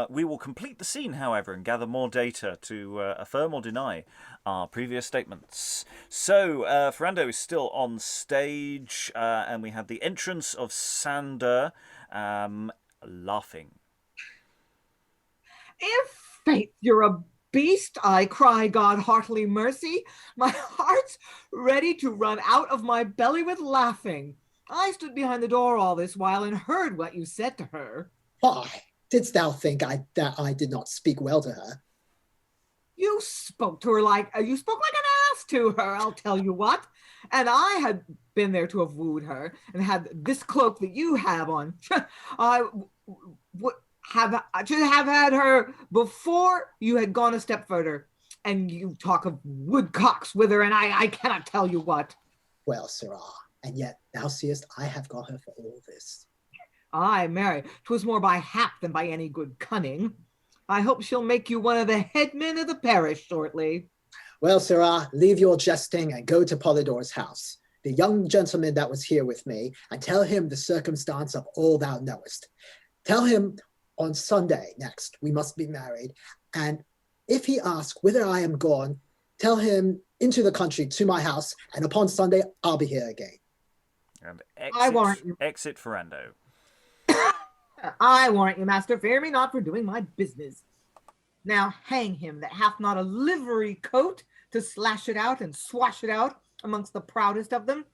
[SPEAKER 1] We will complete the scene, however, and gather more data to affirm or deny our previous statements. So, Ferando is still on stage, and we have the entrance of Sander laughing.
[SPEAKER 8] If faith you're a beast, I cry God heartily mercy. My heart's ready to run out of my belly with laughing. I stood behind the door all this while and heard what you said to her.
[SPEAKER 7] Why, didst thou think that I did not speak well to her?
[SPEAKER 8] You spoke to her like an ass to her, I'll tell you what. And I had been there to have wooed her and had this cloak that you have on. I should have had her before you had gone a step further. And you talk of woodcocks with her, and I cannot tell you what.
[SPEAKER 7] Well, sirrah, and yet thou seest I have got her for all this.
[SPEAKER 8] Ay, marry, 'twas more by hap than by any good cunning. I hope she'll make you one of the headmen of the parish shortly.
[SPEAKER 7] Well, sirrah, leave your jesting and go to Polidor's house, the young gentleman that was here with me, and tell him the circumstance of all thou knowest. Tell him on Sunday next we must be married, and if he asks whither I am gone, tell him into the country to my house, and upon Sunday I'll be here again.
[SPEAKER 1] And exit Ferando.
[SPEAKER 8] I warrant you, master, fear me not for doing my business. Now hang him that hath not a livery coat to slash it out and swash it out amongst the proudest of them.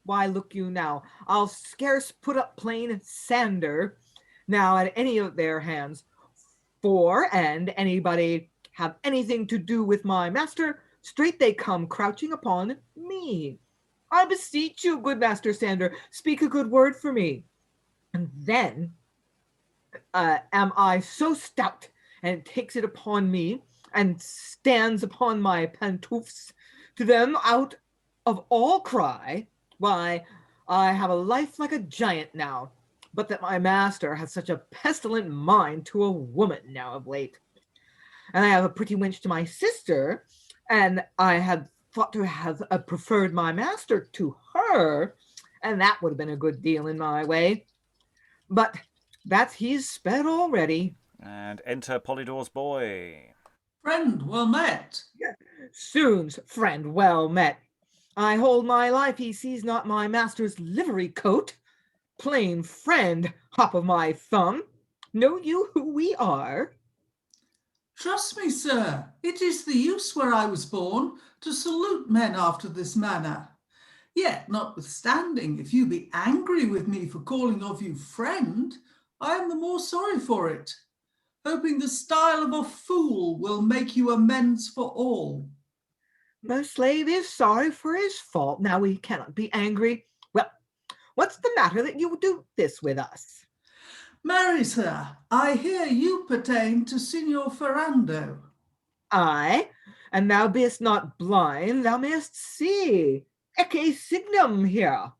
[SPEAKER 8] Why, look you now, I'll scarce put up plain Sander now at any of their hands, and anybody have anything to do with my master, straight they come crouching upon me. I beseech you, good master Sander, speak a good word for me. And then am I so stout, and takes it upon me, and stands upon my pantoufles to them out of all cry, why, I have a life like a giant now, but that my master has such a pestilent mind to a woman now of late. And I have a pretty wench to my sister, and I had thought to have preferred my master to her, and that would have been a good deal in my way. But that he's sped already.
[SPEAKER 1] And enter Polidor's boy.
[SPEAKER 9] Friend, well met.
[SPEAKER 8] Soon's friend well met. I hold my life he sees not my master's livery coat. Plain friend, hop of my thumb. Know you who we are?
[SPEAKER 9] Trust me, sir, it is the use where I was born to salute men after this manner. Yet, notwithstanding, if you be angry with me for calling of you friend, I am the more sorry for it, hoping the style of a fool will make you amends for all.
[SPEAKER 8] The slave is sorry for his fault. Now we cannot be angry. Well, what's the matter that you do this with us?
[SPEAKER 9] Marry, sir, I hear you pertain to Signor Ferando.
[SPEAKER 8] Aye, and thou beest not blind, thou mayest see. Ecce signum here.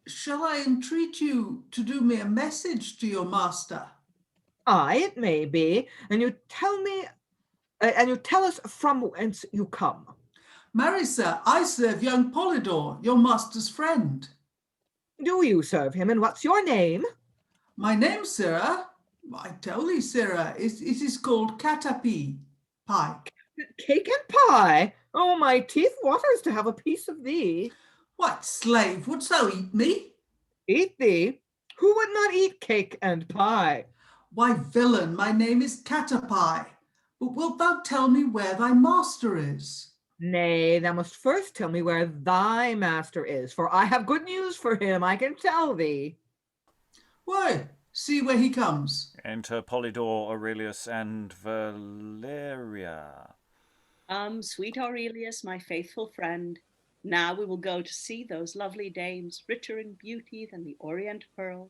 [SPEAKER 9] Shall I entreat you to do me a message to your master?
[SPEAKER 8] Aye, it may be, and you tell us from whence you come.
[SPEAKER 9] Marry, sir, I serve young Polidor, your master's friend.
[SPEAKER 8] Do you serve him, and what's your name?
[SPEAKER 9] My name, sirrah, I tell thee, sirrah, it is called Catapi pie.
[SPEAKER 8] Cake and pie? Oh, my teeth waters to have a piece of thee.
[SPEAKER 9] What, slave, wouldst thou eat me?
[SPEAKER 8] Eat thee? Who would not eat cake and pie?
[SPEAKER 9] Why, villain, my name is Catapi. But wilt thou tell me where thy master is?
[SPEAKER 8] Nay, thou must first tell me where thy master is, for I have good news for him, I can tell thee.
[SPEAKER 9] Why, see where he comes.
[SPEAKER 1] Enter Polidor, Aurelius, and Valeria.
[SPEAKER 10] Sweet Aurelius, my faithful friend, now we will go to see those lovely dames, richer in beauty than the Orient pearl,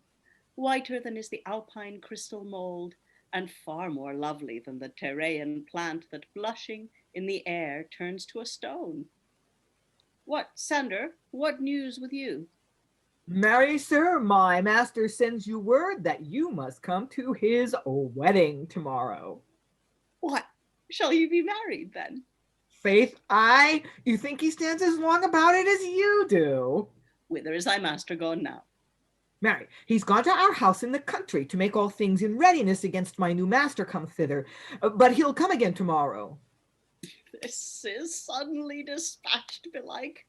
[SPEAKER 10] whiter than is the Alpine crystal mold, and far more lovely than the Terraean plant that, blushing in the air, turns to a stone. What, Sander, what news with you?
[SPEAKER 8] Marry, sir, my master sends you word that you must come to his wedding tomorrow.
[SPEAKER 10] What, Shall you be married then?
[SPEAKER 8] Faith, you think he stands as long about it as you do?
[SPEAKER 10] Whither is thy master gone now?
[SPEAKER 8] Marry, he's gone to our house in the country to make all things in readiness against my new master come thither. But he'll come again tomorrow.
[SPEAKER 10] This is suddenly dispatched, belike.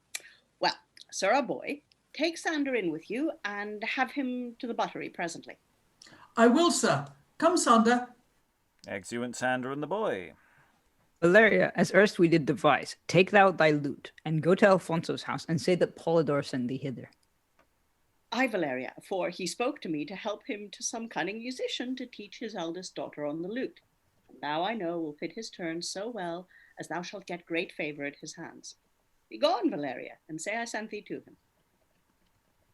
[SPEAKER 10] Well, sir, a boy, take Sander in with you and have him to the buttery presently.
[SPEAKER 9] I will, sir. Come, Sander.
[SPEAKER 1] Exeunt Sander and the boy.
[SPEAKER 4] Valeria, as erst we did devise, take thou thy lute, and go to Alfonso's house, and say that Polidor send thee hither.
[SPEAKER 10] Ay, Valeria, for he spoke to me to help him to some cunning musician to teach his eldest daughter on the lute. And thou, I know, will fit his turn so well as thou shalt get great favour at his hands. Be gone, Valeria, and say I sent thee to him.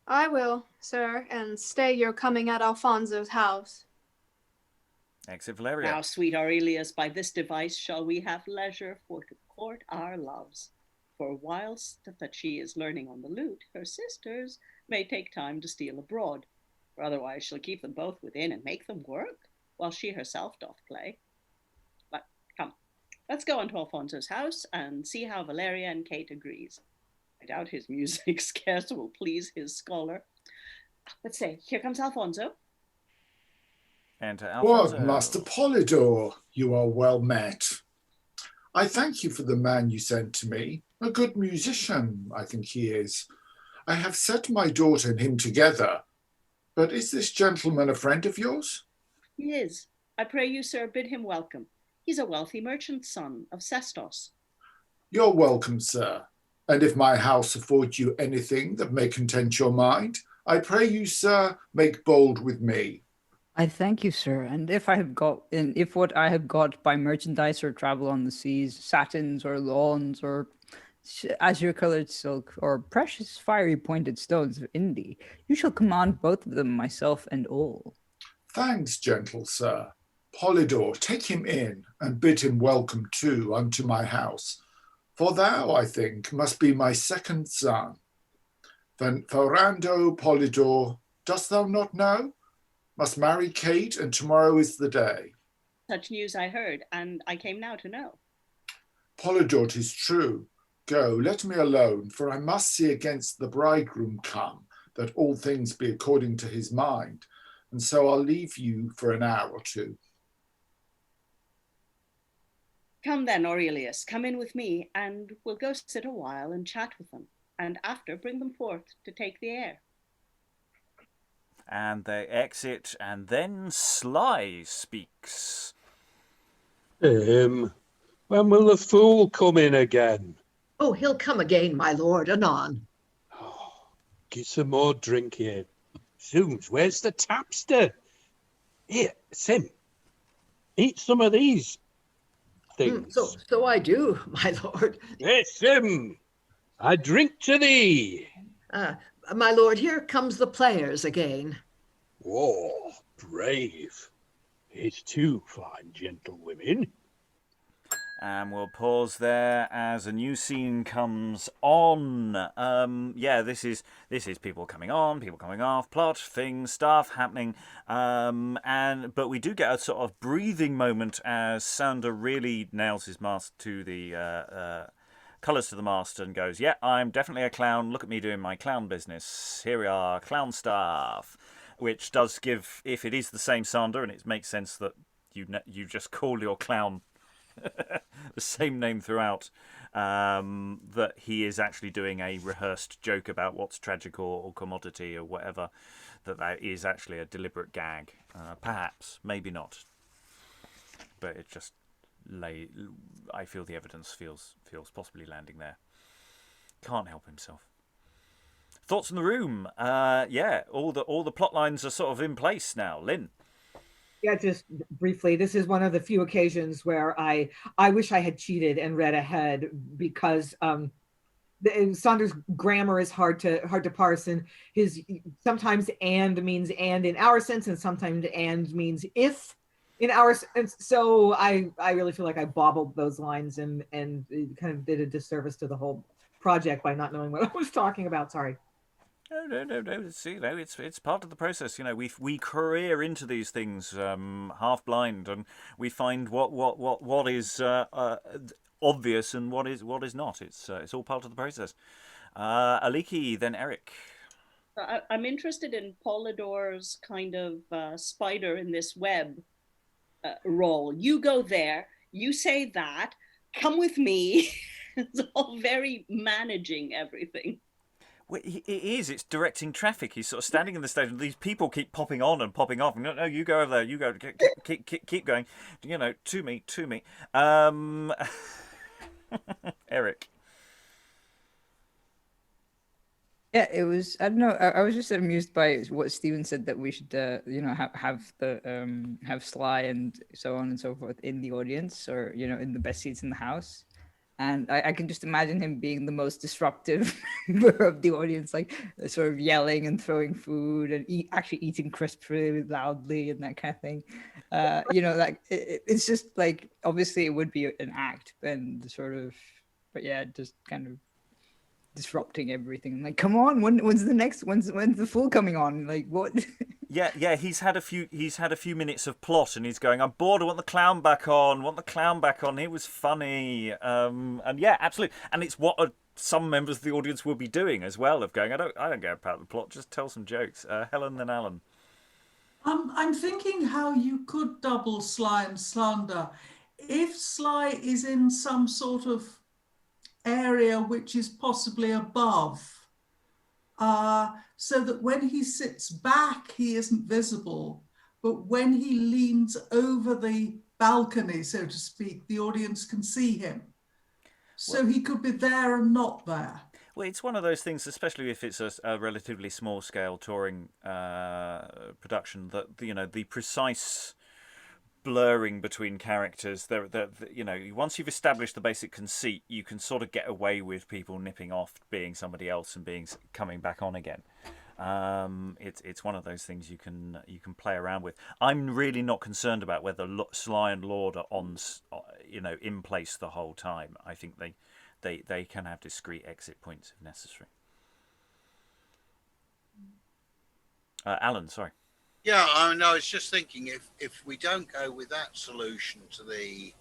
[SPEAKER 11] I will, sir, and stay your coming at Alfonso's house.
[SPEAKER 1] Exit Valeria.
[SPEAKER 10] Now, sweet Aurelius, by this device shall we have leisure for to court our loves. For whilst that she is learning on the lute, her sisters may take time to steal abroad, for otherwise she'll keep them both within and make them work, while she herself doth play. But come, let's go unto Alfonso's house and see how Valeria and Kate agrees. I doubt his music scarce will please his scholar. But say, here comes Alfonso.
[SPEAKER 1] Enter Alfonso.
[SPEAKER 3] What, Master Polidor, you are well met. I thank you for the man you sent to me. A good musician, I think he is. I have set my daughter and him together. But is this gentleman a friend of yours?
[SPEAKER 10] He is. I pray you, sir, bid him welcome. He's a wealthy merchant's son of Sestos.
[SPEAKER 3] You're welcome, sir. And if my house afford you anything that may content your mind, I pray you, sir, make bold with me.
[SPEAKER 4] I thank you, sir, and if what I have got by merchandise or travel on the seas, satins or lawns or azure-colored silk or precious fiery pointed stones of Indy, you shall command both of them, myself and all.
[SPEAKER 3] Thanks, gentle sir. Polidor, take him in and bid him welcome too unto my house. For thou, I think, must be my second son. Ferando, Polidor, dost thou not know? Must marry Kate, and tomorrow is the day.
[SPEAKER 10] Such news I heard, and I came now to know.
[SPEAKER 3] Polidor, 'tis true. Go, let me alone, for I must see against the bridegroom come, that all things be according to his mind. And so I'll leave you for an hour or two.
[SPEAKER 10] Come then, Aurelius, come in with me, and we'll go sit a while and chat with them, and after bring them forth to take the air.
[SPEAKER 1] And they exit, and then Sly speaks.
[SPEAKER 12] When will the fool come in again?
[SPEAKER 5] Oh, he'll come again, my lord, anon.
[SPEAKER 12] Oh, get some more drink here. Zoons, where's the tapster? Here, Sim, eat some of these things.
[SPEAKER 5] So I do, my lord.
[SPEAKER 12] Yes, Sim, I drink to thee.
[SPEAKER 5] My lord, here comes the players again.
[SPEAKER 12] Oh, brave. It's two fine gentlewomen.
[SPEAKER 1] And we'll pause there as a new scene comes on. This is people coming on, people coming off, plot, things, stuff happening. But we do get a sort of breathing moment as Sander really nails his mask to the colours to the mast and goes, yeah, I'm definitely a clown. Look at me doing my clown business. Here we are, clown stuff. Which does give, if it is the same Sander, and it makes sense that you just call your clown the same name throughout, that he is actually doing a rehearsed joke about what's tragic or commodity or whatever, that is actually a deliberate gag. Perhaps, maybe not. But it just I feel the evidence feels possibly landing there. Can't help himself. Thoughts in the room? All the plot lines are sort of in place now. Lynn.
[SPEAKER 8] Yeah, just briefly, this is one of the few occasions where I wish I had cheated and read ahead, because Sander's grammar is hard to parse, and his sometimes "and" means "and" in our sense, and sometimes "and" means "if" in our sense. So I really feel like I bobbled those lines and it kind of did a disservice to the whole project by not knowing what I was talking about. Sorry.
[SPEAKER 1] No. It's, it's part of the process. We career into these things half blind, and we find what is obvious and what is not. It's all part of the process. Aliki, then Eric.
[SPEAKER 10] I'm interested in Polidor's kind of spider in this web role. You go there, you say that, come with me. It's all very managing everything.
[SPEAKER 1] Well, it is. It's directing traffic. He's sort of standing in the stage, and these people keep popping on and popping off. No, you go over there. You go. Keep going. To me. Eric.
[SPEAKER 4] Yeah, it was. I don't know. I was just amused by what Stephen said, that we should, have Sly and so on and so forth in the audience, or in the best seats in the house. And I can just imagine him being the most disruptive member of the audience, like sort of yelling and throwing food and actually eating crisps really loudly and that kind of thing. It's just like, obviously it would be an act and sort of, but yeah, just kind of disrupting everything. Like, come on, when's the fool coming on? Like, what?
[SPEAKER 1] Yeah. He's had a few minutes of plot, and he's going, I'm bored. I want the clown back on. It was funny. And yeah, absolutely. And it's what some members of the audience will be doing as well, of going, I don't care about the plot. Just tell some jokes. Helen, then Alan.
[SPEAKER 9] I'm thinking how you could double Sly and slander. If Sly is in some sort of area which is possibly above, so that when he sits back he isn't visible, but when he leans over the balcony, so to speak, the audience can see him. So he could be there and not there.
[SPEAKER 1] Well, it's one of those things, especially if it's a relatively small scale touring production, that the precise blurring between characters, once you've established the basic conceit, you can sort of get away with people nipping off being somebody else and coming back on again. It's one of those things you can play around with. I'm really not concerned about whether Sly and Lord are on, in place the whole time. I think they can have discrete exit points if necessary. Alan, sorry.
[SPEAKER 6] Yeah, I was just thinking, if we don't go with that solution to the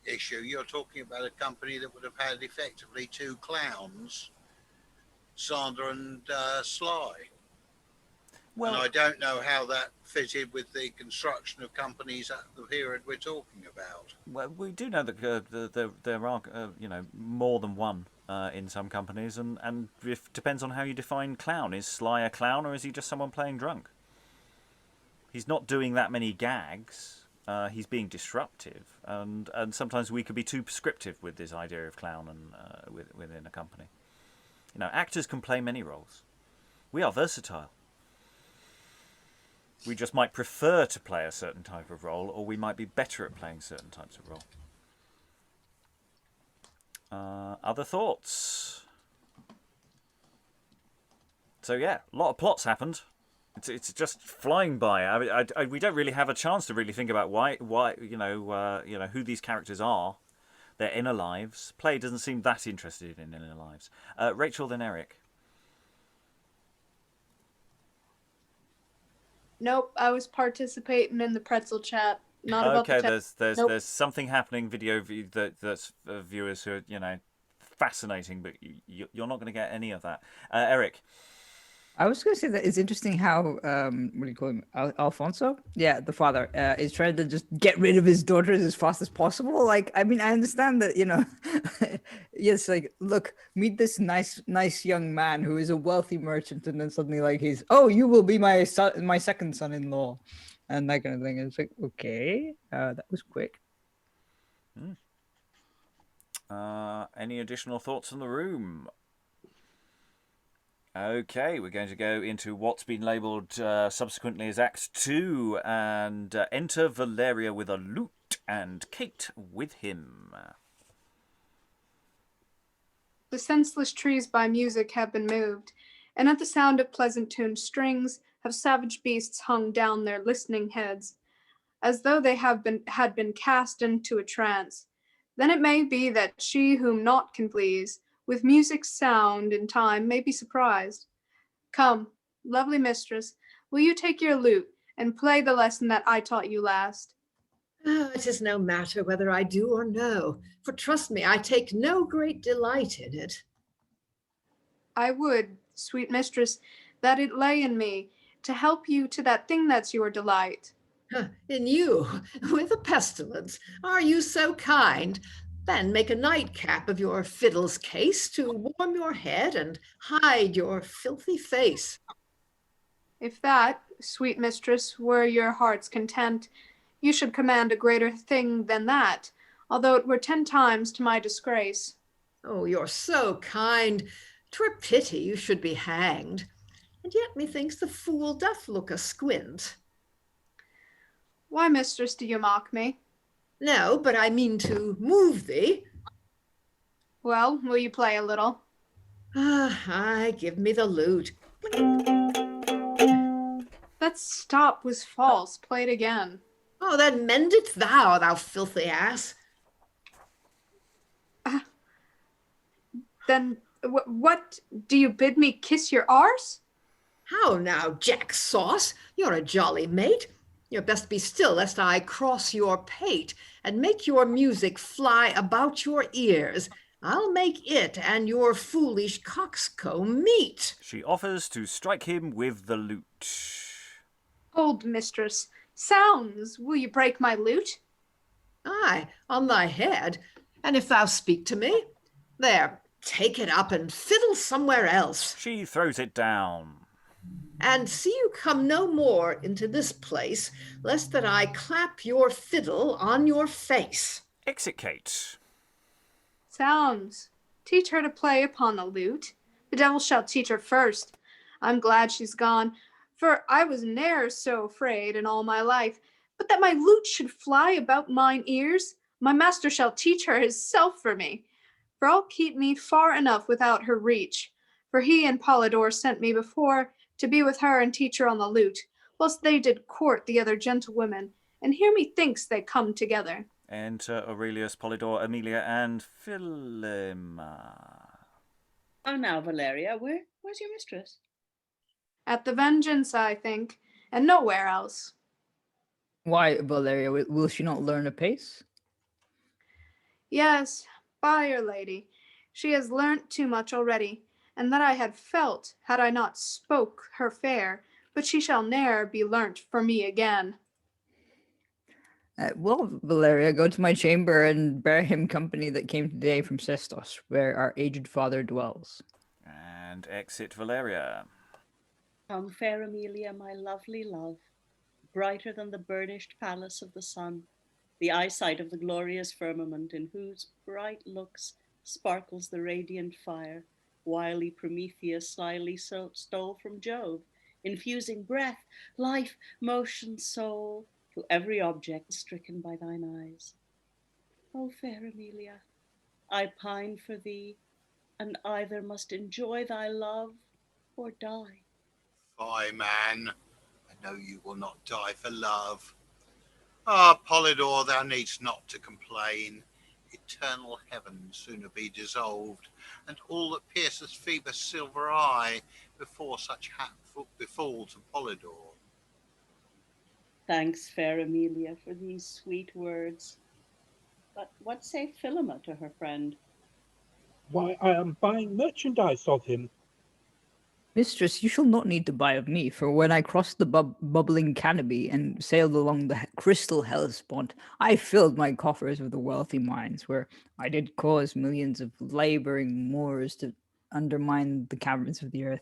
[SPEAKER 6] issue, you're talking about a company that would have had effectively two clowns, Sandra and Sly. Well, and I don't know how that fitted with the construction of companies at the period we're talking about.
[SPEAKER 1] Well, we do know that there are more than one in some companies, and it depends on how you define clown. Is Sly a clown, or is he just someone playing drunk? He's not doing that many gags. He's being disruptive, and sometimes we could be too prescriptive with this idea of clown and within a company. Actors can play many roles. We are versatile. We just might prefer to play a certain type of role, or we might be better at playing certain types of role. Other thoughts? So yeah, a lot of plots happened. It's just flying by. We don't really have a chance to really think about why who these characters are, their inner lives. Play doesn't seem that interested in inner lives. Rachael, then Eric.
[SPEAKER 11] Nope, I was participating in the pretzel chat. Not about the chat.
[SPEAKER 1] There's something happening. That's viewers who are fascinating, but you're not going to get any of that. Eric.
[SPEAKER 4] I was going to say that it's interesting how, what do you call him? Alfonso? Yeah, the father is trying to just get rid of his daughters as fast as possible. Like, I mean, I understand that, yes, like, look, meet this nice young man who is a wealthy merchant, and then suddenly, like, you will be my second son-in-law, and that kind of thing. And it's like, okay, that was quick.
[SPEAKER 1] Any additional thoughts in the room? Okay, we're going to go into what's been labelled subsequently as Act 2, and enter Valeria with a lute and Kate with him.
[SPEAKER 11] The senseless trees by music have been moved, and at the sound of pleasant-tuned strings have savage beasts hung down their listening heads, as though they had been cast into a trance. Then it may be that she whom naught can please, with music's sound in time may be surprised. Come, lovely mistress, will you take your lute and play the lesson that I taught you last?
[SPEAKER 5] Oh, it is no matter whether I do or no, for trust me, I take no great delight in it.
[SPEAKER 11] I would, sweet mistress, that it lay in me to help you to that thing that's your delight.
[SPEAKER 5] In you, with a pestilence, are you so kind? Then make a nightcap of your fiddle's case to warm your head and hide your filthy face.
[SPEAKER 11] If that, sweet mistress, were your heart's content, you should command a greater thing than that, although it were 10 times to my disgrace.
[SPEAKER 5] Oh, you're so kind. 'Twere pity you should be hanged. And yet methinks the fool doth look asquint.
[SPEAKER 11] Why, mistress, do you mock me?
[SPEAKER 5] No, but I mean to move thee.
[SPEAKER 11] Well, will you play a little?
[SPEAKER 5] Aye, give me the lute.
[SPEAKER 11] That stop was false. Play it again.
[SPEAKER 5] Oh, then mend it thou, thou filthy ass.
[SPEAKER 11] Then what, do you bid me kiss your arse?
[SPEAKER 5] How now, Jack Sauce? You're a jolly mate. You best be still, lest I cross your pate and make your music fly about your ears. I'll make it and your foolish coxcomb meet.
[SPEAKER 1] She offers to strike him with the lute.
[SPEAKER 11] Hold, mistress. Sounds, will you break my lute?
[SPEAKER 5] Aye, on thy head. And if thou speak to me, there, take it up and fiddle somewhere else.
[SPEAKER 1] She throws it down.
[SPEAKER 5] And see you come no more into this place, lest that I clap your fiddle on your face.
[SPEAKER 1] Exit Kate.
[SPEAKER 11] Sounds, teach her to play upon the lute. The devil shall teach her first. I'm glad she's gone, for I was ne'er so afraid in all my life. But that my lute should fly about mine ears, my master shall teach her his self for me. For I'll keep me far enough without her reach. For he and Polidor sent me before to be with her and teach her on the lute, whilst they did court the other gentlewomen, and here methinks they come together.
[SPEAKER 1] Enter Aurelius, Polidor, Emelia, and Philema.
[SPEAKER 10] Oh, now, Valeria, where's your mistress?
[SPEAKER 11] At the vengeance, I think, and nowhere else.
[SPEAKER 4] Why, Valeria, will she not learn a pace?
[SPEAKER 11] Yes, by'r lady, she has learnt too much already, and that I had felt, had I not spoke her fair, but she shall ne'er be learnt for me again.
[SPEAKER 4] Well, Valeria, go to my chamber and bear him company that came today from Sestos, where our aged father dwells.
[SPEAKER 1] And exit Valeria.
[SPEAKER 10] Come, fair Emelia, my lovely love, brighter than the burnished palace of the sun, the eyesight of the glorious firmament, in whose bright looks sparkles the radiant fire, wily Prometheus slyly stole from Jove, infusing breath, life, motion, soul, to every object stricken by thine eyes. O fair Emelia, I pine for thee, and either must enjoy thy love or die.
[SPEAKER 6] Fie, man, I know you will not die for love. Ah, Polidor, thou needst not to complain. Eternal heaven sooner be dissolved, and all that pierces Phoebus' silver eye before such hap befall to Polidor.
[SPEAKER 10] Thanks, fair Emelia, for these sweet words. But what saith Philema to her friend?
[SPEAKER 12] Why, I am buying merchandise of him.
[SPEAKER 4] Mistress, you shall not need to buy of me, for when I crossed the bubbling canopy and sailed along the crystal Hellespont, I filled my coffers with the wealthy mines, where I did cause millions of labouring Moors to undermine the caverns of the earth,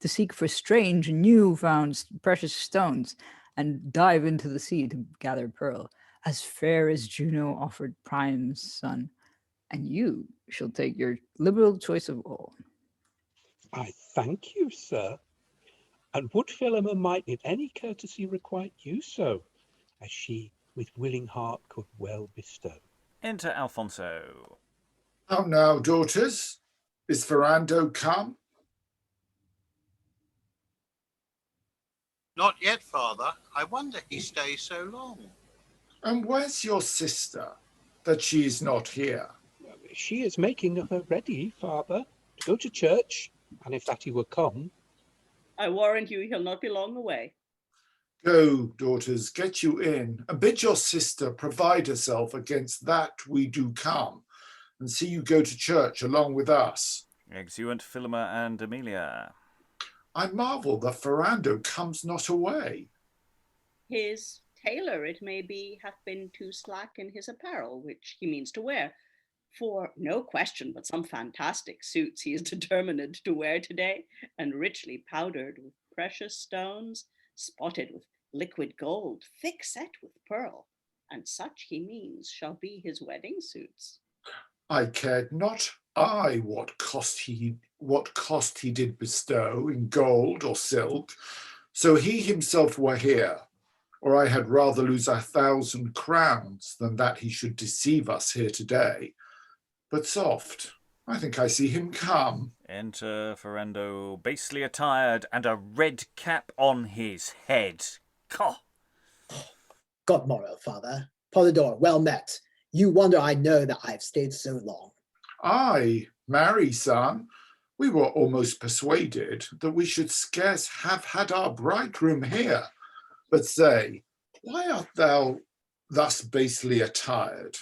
[SPEAKER 4] to seek for strange, new-found precious stones, and dive into the sea to gather pearl, as fair as Juno offered Priam's son. And you shall take your liberal choice of all.
[SPEAKER 12] I thank you, sir. And would Philema might in any courtesy requite you so, as she with willing heart could well bestow.
[SPEAKER 1] Enter Alfonso.
[SPEAKER 3] How now, daughters? Is Ferando come?
[SPEAKER 6] Not yet, father. I wonder he stays so long.
[SPEAKER 3] And where's your sister, that she is not here?
[SPEAKER 12] She is making her ready, father, to go to church, and if that he were come.
[SPEAKER 10] I warrant you he'll not be long away.
[SPEAKER 3] Go, daughters, get you in, and bid your sister provide herself against that we do come, and see you go to church along with us.
[SPEAKER 1] Exeunt Philema and Emelia.
[SPEAKER 3] I marvel that Ferando comes not away.
[SPEAKER 10] His tailor, it may be, hath been too slack in his apparel, which he means to wear. For no question but some fantastic suits he is determined to wear today, and richly powdered with precious stones, spotted with liquid gold, thick set with pearl, and such he means shall be his wedding suits.
[SPEAKER 3] I cared not what cost he did bestow in gold or silk, so he himself were here, or I had rather lose 1,000 crowns than that he should deceive us here today. But soft, I think I see him come.
[SPEAKER 1] Enter Ferando, basely attired, and a red cap on his head. Caw.
[SPEAKER 7] God morrow, father. Polidor, well met. You wonder I know that I have stayed so long.
[SPEAKER 3] Aye, marry, son. We were almost persuaded that we should scarce have had our bridegroom here. But say, why art thou thus basely attired?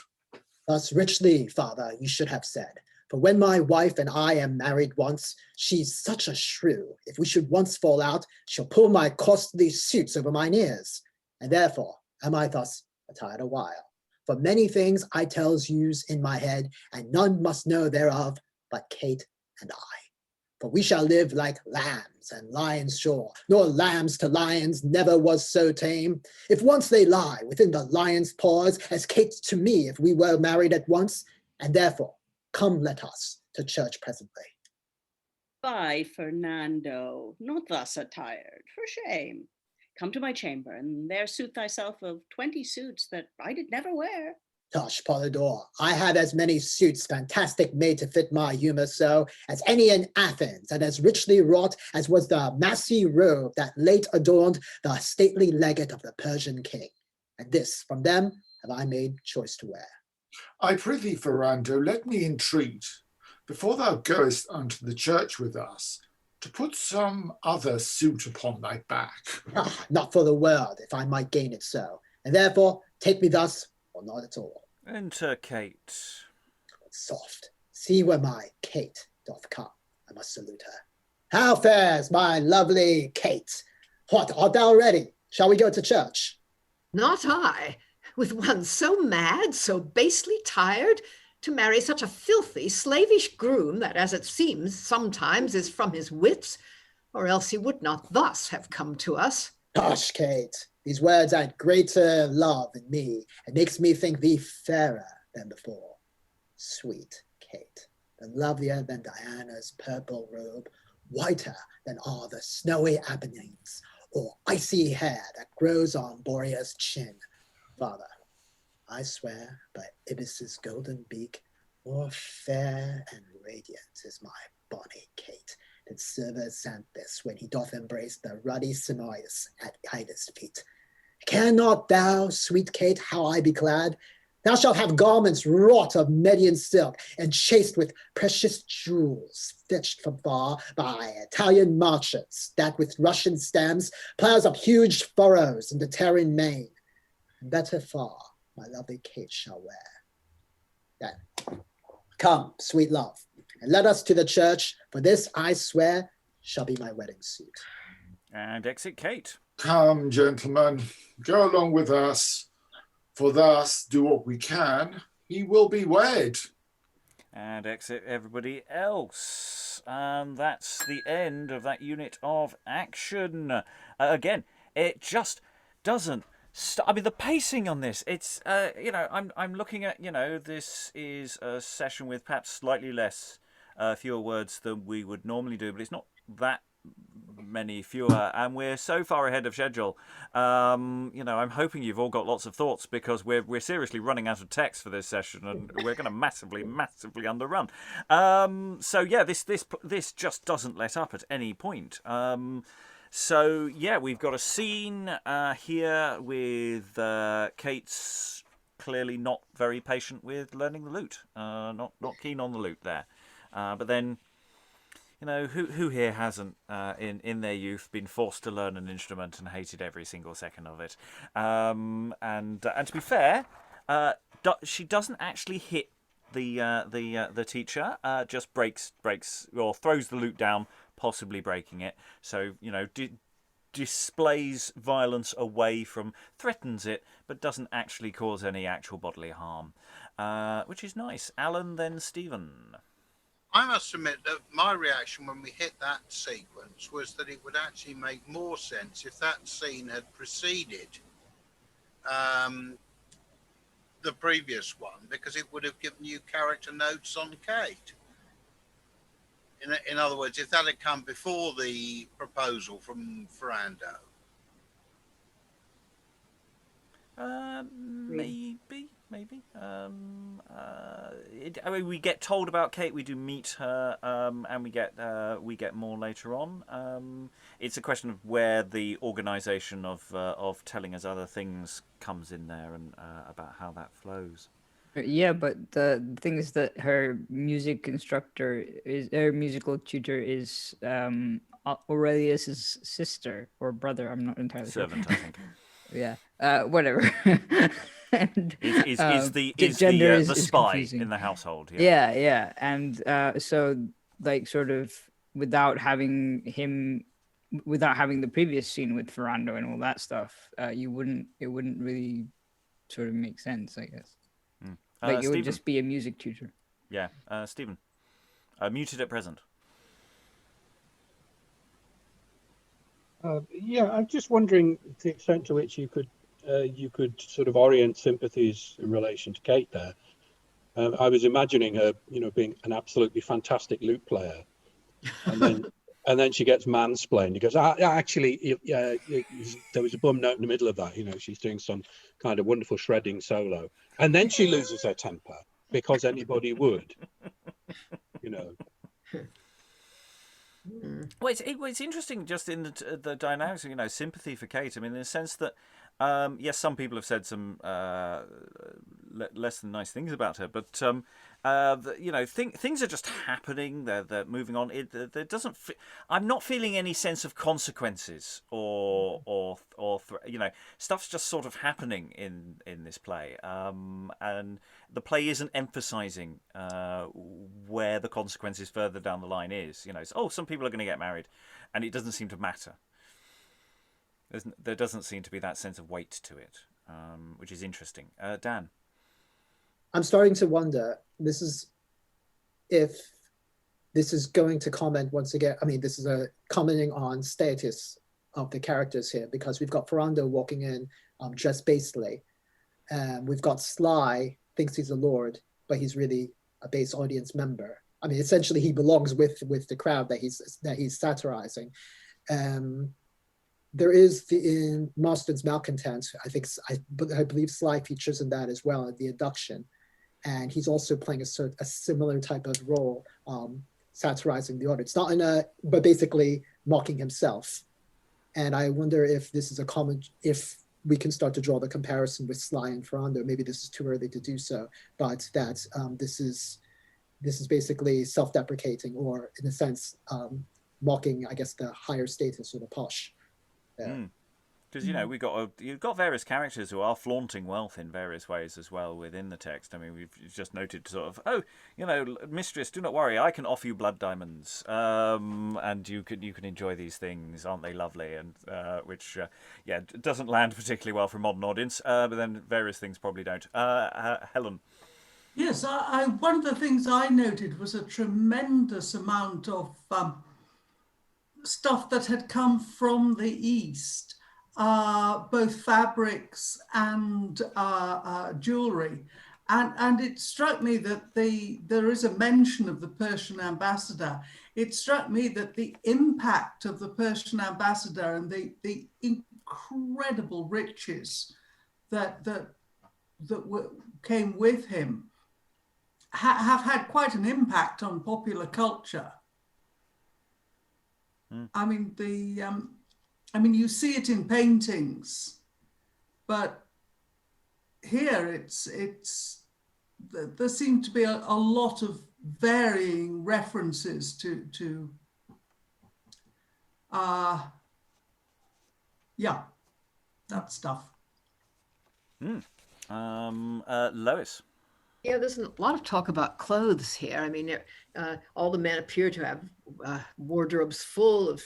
[SPEAKER 7] Thus richly, father, you should have said. For when my wife and I am married once, she's such a shrew. If we should once fall out, she'll pull my costly suits over mine ears. And therefore am I thus attired a while. For many things I tells yous in my head, and none must know thereof but Kate and I. For we shall live like lambs and lions sure, nor lambs to lions never was so tame. If once they lie within the lion's paws, as Kate to me if we were married at once, and therefore come let us to church presently.
[SPEAKER 10] Fie, Fernando, not thus attired, for shame. Come to my chamber, and there suit thyself of 20 suits that I did never wear.
[SPEAKER 7] Tush, Polidor, I have as many suits fantastic made to fit my humour so, as any in Athens, and as richly wrought as was the massy robe that late adorned the stately legate of the Persian king. And this from them have I made choice to wear.
[SPEAKER 3] I prithee, Ferando, let me entreat, before thou goest unto the church with us, to put some other suit upon thy back.
[SPEAKER 7] Not for the world, if I might gain it so. And therefore take me thus, or not at all.
[SPEAKER 1] Enter Kate.
[SPEAKER 7] Soft, see where my Kate doth come. I must salute her. How fares my lovely Kate? What, art thou ready? Shall we go to church?
[SPEAKER 5] Not I, with one so mad, so basely tired, to marry such a filthy, slavish groom that, as it seems, sometimes is from his wits, or else he would not thus have come to us.
[SPEAKER 7] Hush, Kate. These words add greater love in me, and makes me think thee fairer than before. Sweet Kate, the lovelier than Diana's purple robe, whiter than all the snowy Apennines, or icy hair that grows on Boreas' chin. Father, I swear by Ibis's golden beak, more fair and radiant is my bonny Kate than Silver Xanthus when he doth embrace the ruddy Simois at Ida's feet. Care not thou, sweet Kate, how I be clad? Thou shalt have garments wrought of Median silk and chased with precious jewels, fetched from far by Italian merchants, that with Russian stems plows up huge furrows in the Terran main. And better far my lovely Kate shall wear. Then, come, sweet love, and let us to the church, for this, I swear, shall be my wedding suit.
[SPEAKER 1] And exit Kate.
[SPEAKER 3] Come, gentlemen, go along with us, for thus do what we can, he will be wed.
[SPEAKER 1] And exit everybody else. And that's the end of that unit of action. Again, it just doesn't I mean, the pacing on this, it's, I'm looking at, this is a session with perhaps slightly less, fewer words than we would normally do, but it's not that many fewer, and we're so far ahead of schedule. I'm hoping you've all got lots of thoughts, because we're seriously running out of text for this session, and we're going to massively underrun. This just doesn't let up at any point. We've got a scene here with Kate's clearly not very patient with learning the lute, not keen on the lute there. But then, who here hasn't in their youth been forced to learn an instrument and hated every single second of it? And to be fair, she doesn't actually hit the teacher. Just breaks or throws the lute down, possibly breaking it. So displays violence away from, threatens it, but doesn't actually cause any actual bodily harm, which is nice. Alan, then Stephen.
[SPEAKER 6] I must admit that my reaction when we hit that sequence was that it would actually make more sense if that scene had preceded the previous one, because it would have given you character notes on Kate. In other words, if that had come before the proposal from Ferando. Maybe.
[SPEAKER 1] We get told about Kate. We do meet her, and we get more later on. It's a question of where the organisation of telling us other things comes in there, and about how that flows.
[SPEAKER 4] Yeah, but the thing is that her music instructor her musical tutor is Aurelius's sister or brother. I'm not entirely sure.
[SPEAKER 1] Servant, I think.
[SPEAKER 4] Yeah. Whatever. And,
[SPEAKER 1] is the spy confusing in the household.
[SPEAKER 4] Yeah. And so, like, sort of without having the previous scene with Ferando and all that stuff, it wouldn't really sort of make sense, I guess. Like, it would just be a music tutor.
[SPEAKER 1] Yeah. Stephen, muted at present.
[SPEAKER 12] I'm just wondering the extent to which you could sort of orient sympathies in relation to Kate there. I was imagining her, being an absolutely fantastic lute player, and then she gets mansplained. He goes, actually, there was a bum note in the middle of that. She's doing some kind of wonderful shredding solo, and then she loses her temper because anybody would,
[SPEAKER 1] Well, it's interesting just in the dynamics of, sympathy for Kate. I mean, in the sense that, yes, some people have said some less than nice things about her, but things are just happening. They're moving on. There doesn't. I'm not feeling any sense of consequences or stuff's just sort of happening in this play, and the play isn't emphasising where the consequences further down the line is. Some people are going to get married, and it doesn't seem to matter. There doesn't seem to be that sense of weight to it, which is interesting. Dan?
[SPEAKER 7] I'm starting to wonder, if this is going to comment once again. I mean, this is commenting on status of the characters here, because we've got Ferando walking in dressed bastely. We've got Sly, thinks he's a lord, but he's really a base audience member. I mean, essentially, he belongs with the crowd that he's satirizing. There is in Marston's Malcontent, I believe Sly features in that as well, at the induction. And he's also playing a similar type of role, satirizing the audience, but basically mocking himself. And I wonder if this is if we can start to draw the comparison with Sly and Ferando. Maybe this is too early to do so, but that this is basically self-deprecating, or in a sense, mocking, I guess, the higher status or the posh.
[SPEAKER 1] Because you've got various characters who are flaunting wealth in various ways as well within the text. I mean, we've just noted sort of, mistress, do not worry, I can offer you blood diamonds, and you can enjoy these things, aren't they lovely? And which doesn't land particularly well for a modern audience, but then various things probably don't. Helen.
[SPEAKER 9] Yes, one of the things I noted was a tremendous amount of stuff that had come from the East, both fabrics and jewelry. And it struck me that there is a mention of the Persian ambassador. It struck me that the impact of the Persian ambassador and the incredible riches that came with him have had quite an impact on popular culture. I mean, you see it in paintings, but here there seem to be a lot of varying references to Yeah, that stuff.
[SPEAKER 1] Lois.
[SPEAKER 5] Yeah, there's a lot of talk about clothes here. I mean, all the men appear to have wardrobes full of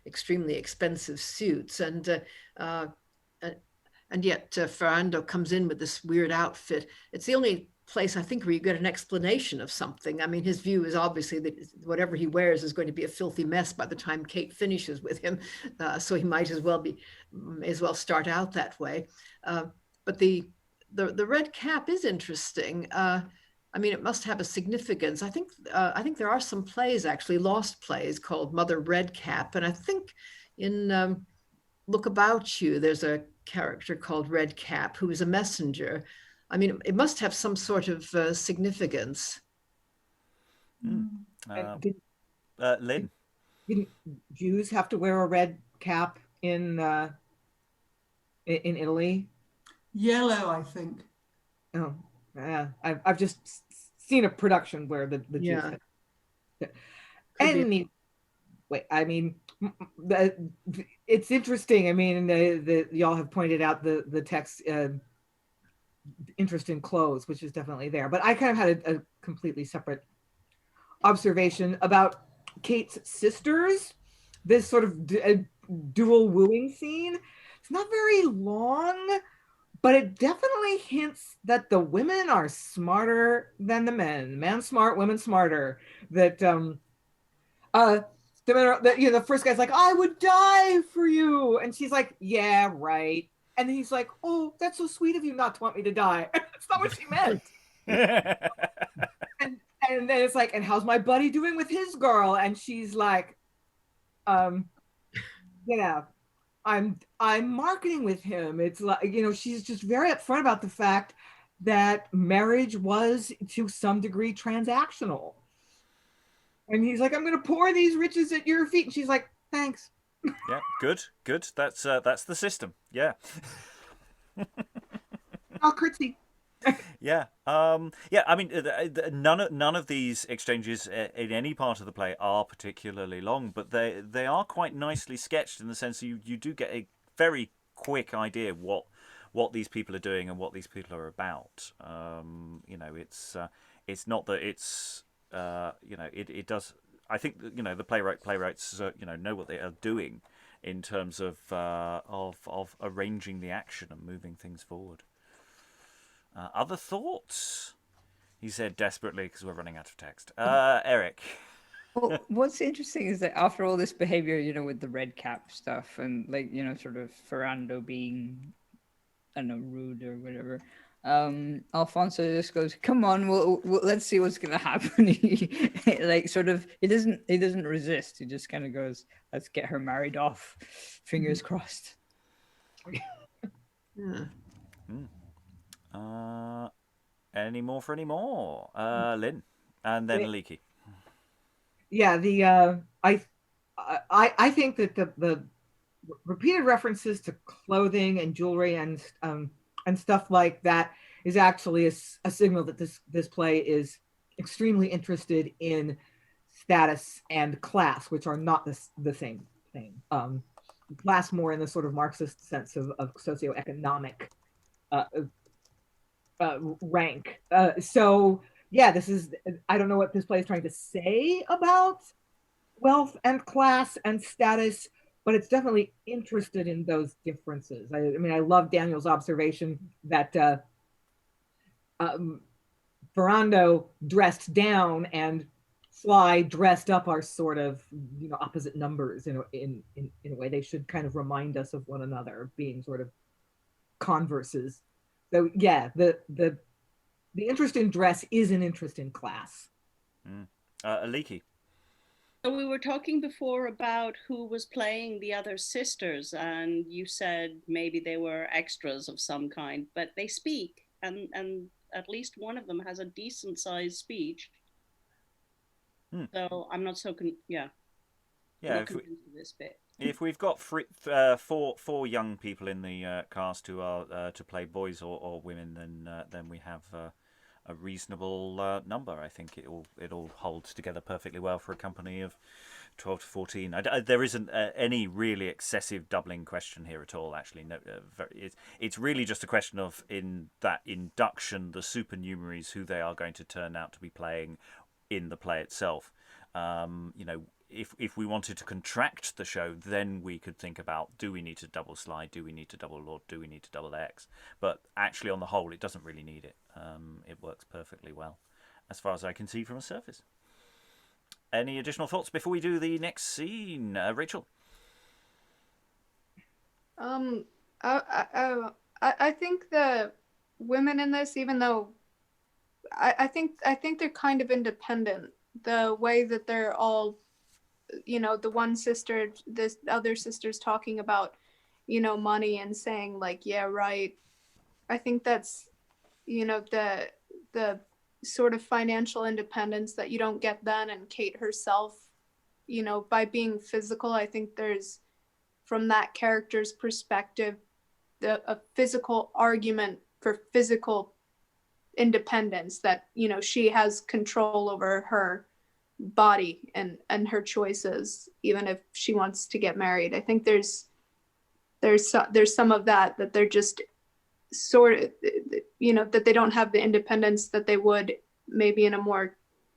[SPEAKER 5] extremely expensive suits, and yet Ferando comes in with this weird outfit. It's the only place I think where you get an explanation of something. I mean, his view is obviously that whatever he wears is going to be a filthy mess by the time Kate finishes with him, so he might as well start out that way. But the red cap is interesting. I mean, it must have a significance. I think there are some plays, actually lost plays, called Mother Redcap, and I think in Look About You there's a character called Redcap who is a messenger. I mean, it must have some sort of significance.
[SPEAKER 1] Lynn.
[SPEAKER 8] Didn't Jews have to wear a red cap in Italy?
[SPEAKER 9] Yellow, I think.
[SPEAKER 8] Oh, yeah. I've just seen a production where the Jews had. Anyway, I mean, it's interesting. I mean, y'all have pointed out the text interest in clothes, which is definitely there. But I kind of had a completely separate observation about Kate's sisters. This sort of dual wooing scene. It's not very long, but it definitely hints that the women are smarter than the men. Men smart, women smarter. That the first guy's like, I would die for you, and she's like, yeah, right. And then he's like, oh, that's so sweet of you not to want me to die. That's not what she meant. and then it's like, and how's my buddy doing with his girl? And she's like, yeah, I'm marketing with him. It's like, she's just very upfront about the fact that marriage was to some degree transactional. And he's like, I'm going to pour these riches at your feet. And she's like, thanks.
[SPEAKER 1] Yeah, good. That's the system. Yeah.
[SPEAKER 8] I'll curtsy.
[SPEAKER 1] Yeah. Yeah. I mean, none of these exchanges in any part of the play are particularly long, but they are quite nicely sketched in the sense that you do get a very quick idea what these people are doing and what these people are about. It's not that it's it does. I think the playwrights know what they are doing in terms of arranging the action and moving things forward. Other thoughts? He said desperately because we're running out of text. Eric.
[SPEAKER 4] Well, what's interesting is that after all this behavior, with the red cap stuff and sort of Ferando being, I don't know, rude or whatever, Alfonso just goes, come on, we'll let's see what's gonna happen. He doesn't resist. He just kind of goes, let's get her married off, fingers crossed.
[SPEAKER 5] Yeah.
[SPEAKER 1] Any more? Lynn, and then Aliki.
[SPEAKER 8] Yeah, I think that the repeated references to clothing and jewelry and stuff like that is actually a signal that this play is extremely interested in status and class, which are not the same thing. Class more in the sort of Marxist sense of socioeconomic rank. So yeah, this is, I don't know what this play is trying to say about wealth and class and status, but it's definitely interested in those differences. I mean, I love Daniel's observation that Ferando dressed down and Sly dressed up are sort of opposite numbers in a way. They should kind of remind us of one another, being sort of converses. So yeah, the interest in dress is an interest in class.
[SPEAKER 1] Aliki.
[SPEAKER 10] So we were talking before about who was playing the other sisters, and you said maybe they were extras of some kind, but they speak, and at least one of them has a decent sized speech. So I'm not so
[SPEAKER 1] Yeah.
[SPEAKER 10] Not convinced of this bit.
[SPEAKER 1] If we've got four young people in the cast who are to play boys or women, then we have a reasonable number. I think it all holds together perfectly well for a company of 12 to 14. There isn't any really excessive doubling question here at all, actually. No, it's really just a question of, in that induction, the supernumeraries, who they are going to turn out to be playing in the play itself. If we wanted to contract the show, then we could think about, do we need to double slide? Do we need to double lord? Do we need to double X? But actually, on the whole, it doesn't really need it. It works perfectly well, as far as I can see from a surface. Any additional thoughts before we do the next scene, Rachael?
[SPEAKER 11] I think the women in this, even though I think they're kind of independent. The way that they're all, the one sister, this other sister's talking about, money and saying like, yeah, right. I think that's, the sort of financial independence that you don't get then. And Kate herself, by being physical, I think there's, from that character's perspective, a physical argument for physical independence, that she has control over her body and her choices, even if she wants to get married. I think there's some of that they're just sort of, that they don't have the independence that they would maybe in a more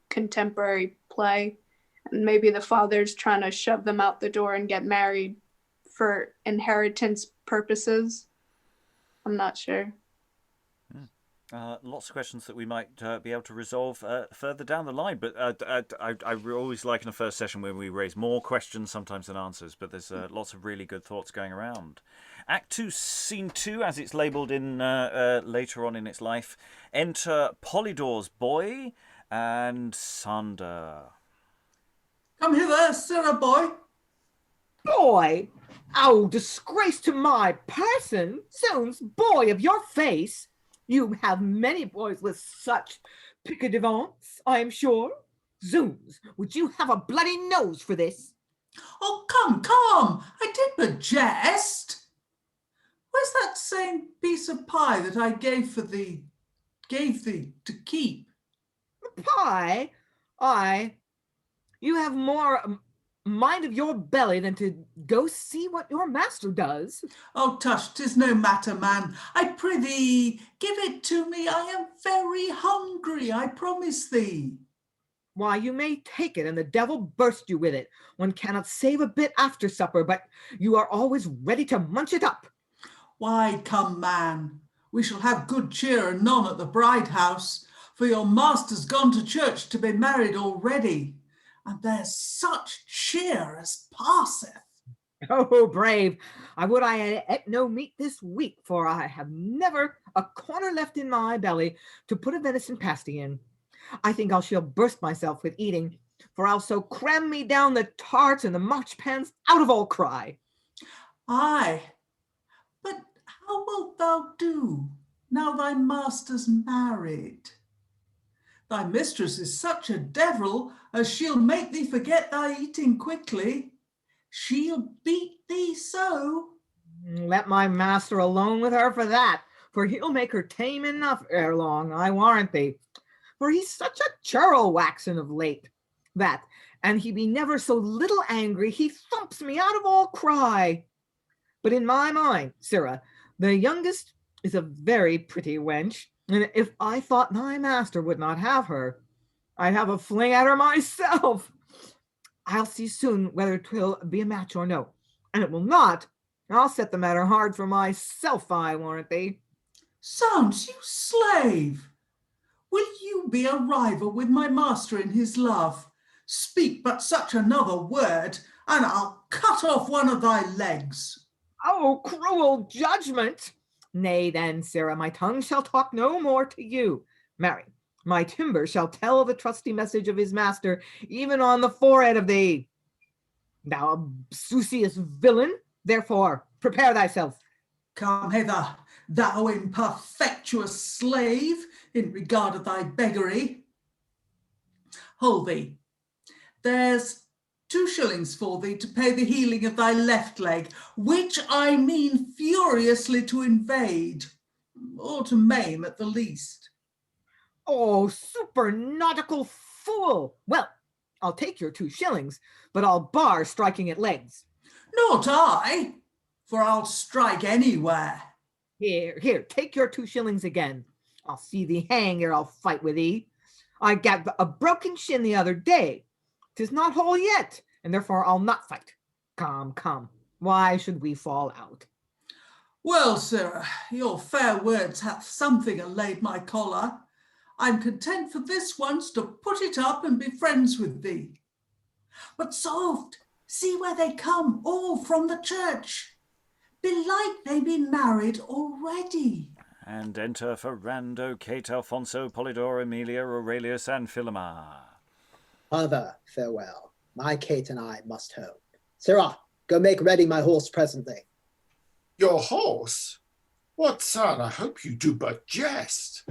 [SPEAKER 11] contemporary play, and maybe the father's trying to shove them out the door and get married for inheritance purposes. I'm not sure.
[SPEAKER 1] Lots of questions that we might be able to resolve further down the line, but I always like in a first session when we raise more questions sometimes than answers, but there's lots of really good thoughts going around. Act 2, Scene 2, as it's labelled in later on in its life. Enter Polidor's boy and Sander.
[SPEAKER 9] Come hither, Sirrah boy.
[SPEAKER 8] Boy? Oh, disgrace to my person! Zounds, boy of your face! You have many boys with such pique devants, I am sure. Zounds, would you have a bloody nose for this?
[SPEAKER 9] Oh, come, I did but jest. Where's that same piece of pie that I gave thee to keep?
[SPEAKER 8] Pie? You have more mind of your belly than to go see what your master does.
[SPEAKER 9] Oh, tush, 'tis no matter, man. I prithee, give it to me. I am very hungry, I promise thee.
[SPEAKER 8] Why, you may take it, and the devil burst you with it. One cannot save a bit after supper, but you are always ready to munch it up.
[SPEAKER 9] Why, come, man, we shall have good cheer anon at the bride house, for your master's gone to church to be married already, and there's such cheer as passeth.
[SPEAKER 8] Oh, brave! I would I had ate no meat this week, for I have never a corner left in my belly to put a venison pasty in. I think I shall burst myself with eating, for I'll so cram me down the tarts and the marchpans out of all cry.
[SPEAKER 9] Aye, but how wilt thou do now thy master's married? Thy mistress is such a devil as she'll make thee forget thy eating quickly. She'll beat thee so.
[SPEAKER 8] Let my master alone with her for that, for he'll make her tame enough ere long, I warrant thee. For he's such a churl waxen of late, that, and he be never so little angry, he thumps me out of all cry. But in my mind, sirrah, the youngest is a very pretty wench, and if I thought thy master would not have her, I'd have a fling at her myself. I'll see soon whether 'twill be a match or no, and it will not. I'll set the matter hard for myself, I warrant thee.
[SPEAKER 9] Zounds, you slave! Will you be a rival with my master in his love? Speak but such another word, and I'll cut off one of thy legs.
[SPEAKER 8] Oh, cruel judgment! Nay then, sirrah, my tongue shall talk no more to you. Marry, my timber shall tell the trusty message of his master, even on the forehead of thee. Thou obscenious villain, therefore prepare thyself.
[SPEAKER 9] Come hither, thou imperfectuous slave, in regard of thy beggary. Hold thee. There's 2 shillings for thee to pay the healing of thy left leg, which I mean furiously to invade, or to maim at the least.
[SPEAKER 8] Oh, supernautical fool! Well, I'll take your 2 shillings, but I'll bar striking at legs.
[SPEAKER 9] Not I, for I'll strike anywhere.
[SPEAKER 8] Here, take your 2 shillings again. I'll see thee hang ere I'll fight with thee. I got a broken shin the other day. 'Tis not whole yet, and therefore I'll not fight. Come. Why should we fall out?
[SPEAKER 9] Well, sir, your fair words hath something allayed my choler. I'm content for this once to put it up and be friends with thee. But soft, see where they come, all from the church. Belike they be married already.
[SPEAKER 1] And enter Ferando, Kate, Alfonso, Polidor, Emelia, Aurelius, and Philema.
[SPEAKER 7] Father, farewell. My Kate and I must home. Sirrah, go make ready my horse presently.
[SPEAKER 3] Your horse? What, son, I hope you do but jest.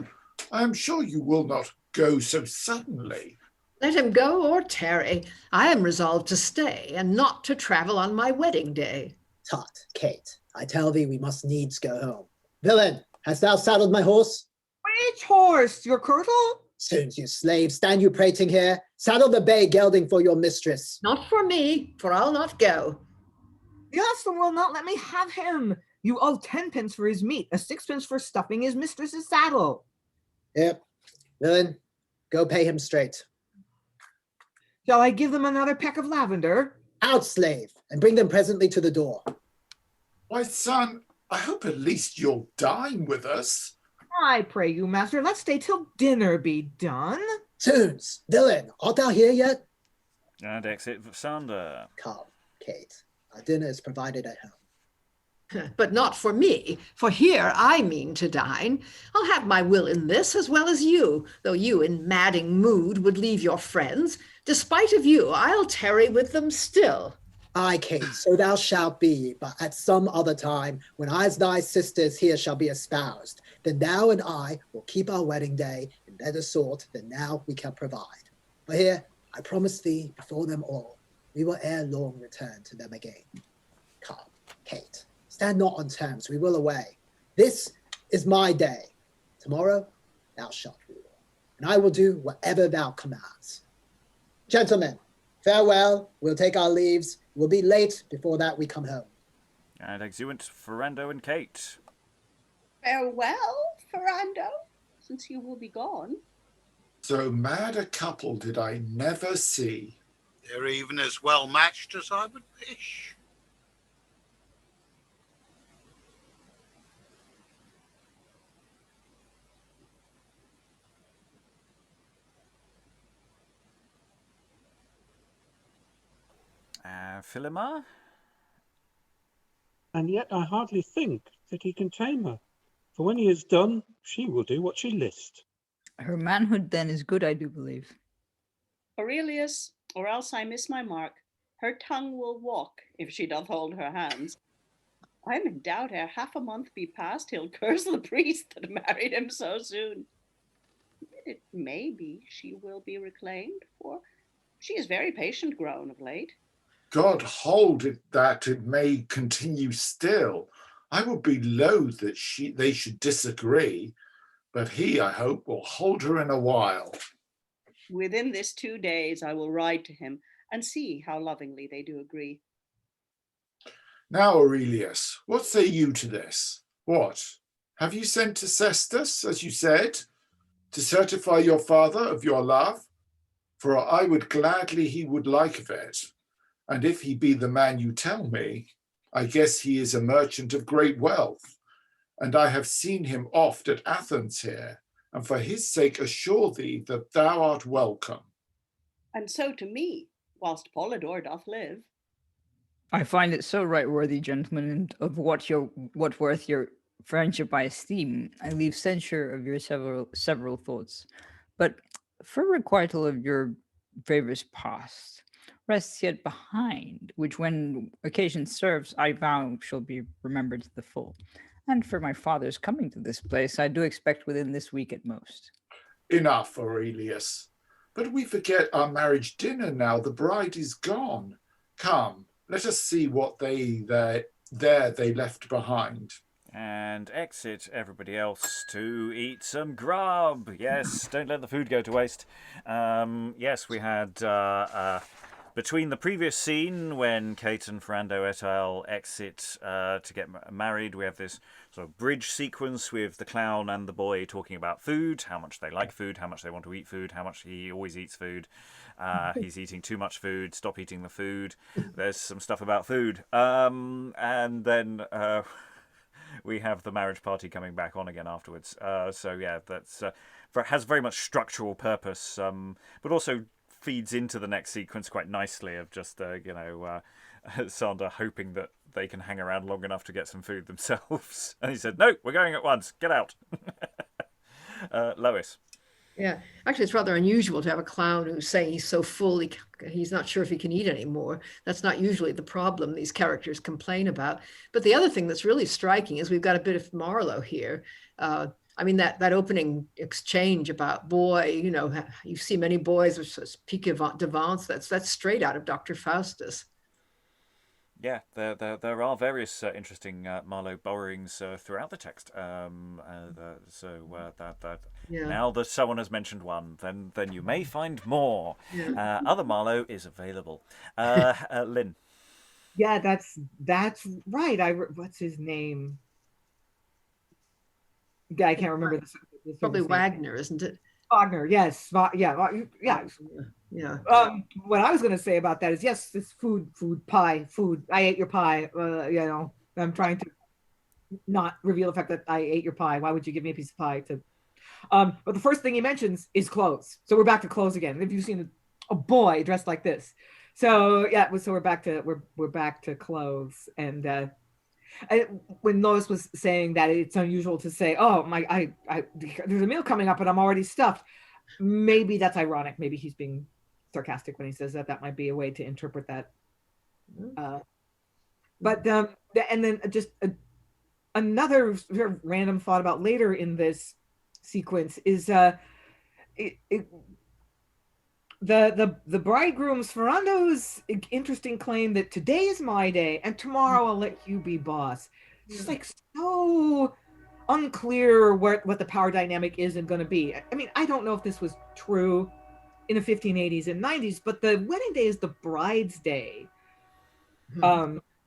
[SPEAKER 3] I am sure you will not go so suddenly.
[SPEAKER 5] Let him go or tarry. I am resolved to stay, and not to travel on my wedding day.
[SPEAKER 7] Tut, Kate, I tell thee we must needs go home. Villain, hast thou saddled my horse?
[SPEAKER 8] Which horse, your kirtle?
[SPEAKER 7] Soons, you slave, stand you prating here? Saddle the bay gelding for your mistress.
[SPEAKER 5] Not for me, for I'll not go.
[SPEAKER 8] The hostler will not let me have him. You owe 10 pence for his meat, a 6 for stuffing his mistress's saddle.
[SPEAKER 7] Yep. Villain, go pay him straight.
[SPEAKER 8] Shall I give them another peck of lavender?
[SPEAKER 7] Out, slave, and bring them presently to the door.
[SPEAKER 3] Why, son, I hope at least you'll dine with us.
[SPEAKER 8] I pray you, master, let's stay till dinner be done.
[SPEAKER 7] Soons, villain, art thou here yet?
[SPEAKER 1] And exit Sander.
[SPEAKER 7] Come, Kate, our dinner is provided at home.
[SPEAKER 5] But not for me, for here I mean to dine. I'll have my will in this as well as you, though you in madding mood would leave your friends. Despite of you, I'll tarry with them still.
[SPEAKER 7] Aye, Kate, so thou shalt be, but at some other time, when as thy sisters here shall be espoused, then thou and I will keep our wedding day in better sort than now we can provide. But here, I promise thee before them all, we will ere long return to them again. Come, Kate, stand not on terms, we will away. This is my day. Tomorrow, thou shalt rule, and I will do whatever thou commands. Gentlemen, farewell, we'll take our leaves. We'll be late before that we come home.
[SPEAKER 1] And exeunt Ferando and Kate.
[SPEAKER 10] Farewell, Ferando, since you will be gone.
[SPEAKER 3] So mad a couple did I never see.
[SPEAKER 6] They're even as well matched as I would wish.
[SPEAKER 1] Philema?
[SPEAKER 12] And yet I hardly think that he can tame her. For when he is done, she will do what she list.
[SPEAKER 4] Her manhood then is good, I do believe.
[SPEAKER 10] Aurelius, or else I miss my mark, her tongue will walk if she doth hold her hands. I'm in doubt ere half a month be past, he'll curse the priest that married him so soon. It may be she will be reclaimed, for she is very patient grown of late.
[SPEAKER 3] God hold it that it may continue still. I would be loath that they should disagree, but he, I hope, will hold her in a while.
[SPEAKER 10] Within this 2 days I will ride to him and see how lovingly they do agree.
[SPEAKER 3] Now, Aurelius, what say you to this? What? Have you sent to Cestus, as you said, to certify your father of your love? For I would gladly he would like of it. And if he be the man you tell me, I guess he is a merchant of great wealth. And I have seen him oft at Athens here, and for his sake assure thee that thou art welcome.
[SPEAKER 10] And so to me, whilst Polidor doth live.
[SPEAKER 4] I find it so right worthy, gentlemen, and of what worth your friendship I esteem. I leave censure of your several thoughts. But for requital of your favors past, rests yet behind, which when occasion serves, I vow shall be remembered to the full. And for my father's coming to this place, I do expect within this week at most.
[SPEAKER 3] Enough, Aurelius. But we forget our marriage dinner now. The bride is gone. Come, let us see what they left behind.
[SPEAKER 1] and exit everybody else to eat some grub. Yes, don't let the food go to waste. Yes, we had between the previous scene when Kate and Ferando et al. Exit to get married, we have this sort of bridge sequence with the clown and the boy talking about food, how much they like food, how much they want to eat food, how much he always eats food. He's eating too much food, stop eating the food. There's some stuff about food. And then we have the marriage party coming back on again afterwards. So yeah, that's has very much structural purpose, but also feeds into the next sequence quite nicely of just, Sander hoping that they can hang around long enough to get some food themselves. And he said, no, we're going at once. Get out. Lois.
[SPEAKER 5] Yeah, actually, it's rather unusual to have a clown who's saying he's so full he's not sure if he can eat anymore. That's not usually the problem these characters complain about. But the other thing that's really striking is we've got a bit of Marlowe here. I mean, that opening exchange about boy, you see many boys with pique devance. That's straight out of Dr. Faustus. Yeah,
[SPEAKER 1] there are various interesting Marlowe borrowings throughout the text. Now that someone has mentioned one, then you may find more. Yeah. Other Marlowe is available. Lynn.
[SPEAKER 8] Yeah, that's right. What's his name? Yeah, I can't remember this.
[SPEAKER 5] Probably Wagner, isn't it?
[SPEAKER 8] Wagner, yes. Yeah. What I was going to say about that is, yes, this food, pie, food. I ate your pie. I'm trying to not reveal the fact that I ate your pie. Why would you give me a piece of pie? But the first thing he mentions is clothes. So we're back to clothes again. Have you seen a boy dressed like this? So yeah, so we're back to clothes. And when Lois was saying that it's unusual to say, oh my, there's a meal coming up and I'm already stuffed. Maybe that's ironic. Maybe he's being sarcastic when he says that. That might be a way to interpret that. And then just another sort of random thought about later in this sequence is the bridegroom's Ferando's interesting claim that today is my day and tomorrow I'll let you be boss. It's just like so unclear what the power dynamic is and going to be. I mean, I don't know if this was true in the 1580s and 90s, but the wedding day is the bride's day.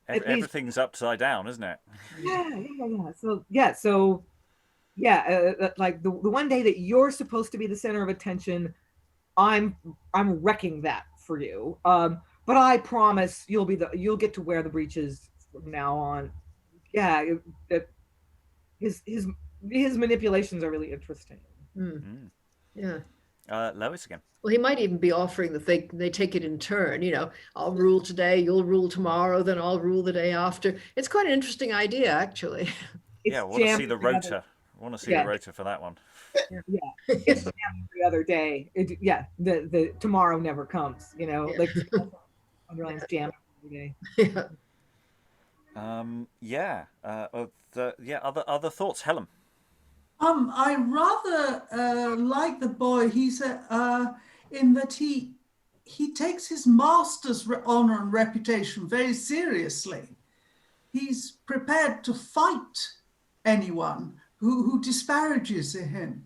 [SPEAKER 1] Everything's upside down, isn't it?
[SPEAKER 8] Yeah. So like the one day that you're supposed to be the center of attention, I'm wrecking that for you. But I promise you'll get to wear the breeches from now on. Yeah. His manipulations are really interesting.
[SPEAKER 5] Yeah.
[SPEAKER 1] Lois again.
[SPEAKER 5] Well, he might even be offering that they take it in turn. I'll rule today, you'll rule tomorrow, then I'll rule the day after. It's quite an interesting idea, actually.
[SPEAKER 1] I want to see the rota. I want to see the rota for that one.
[SPEAKER 8] Yeah. It's every other day. The tomorrow never comes. Like underlines jam every day.
[SPEAKER 1] Other thoughts, Helen?
[SPEAKER 9] I rather like the boy. He's in that he takes his master's honor and reputation very seriously. He's prepared to fight anyone who disparages him,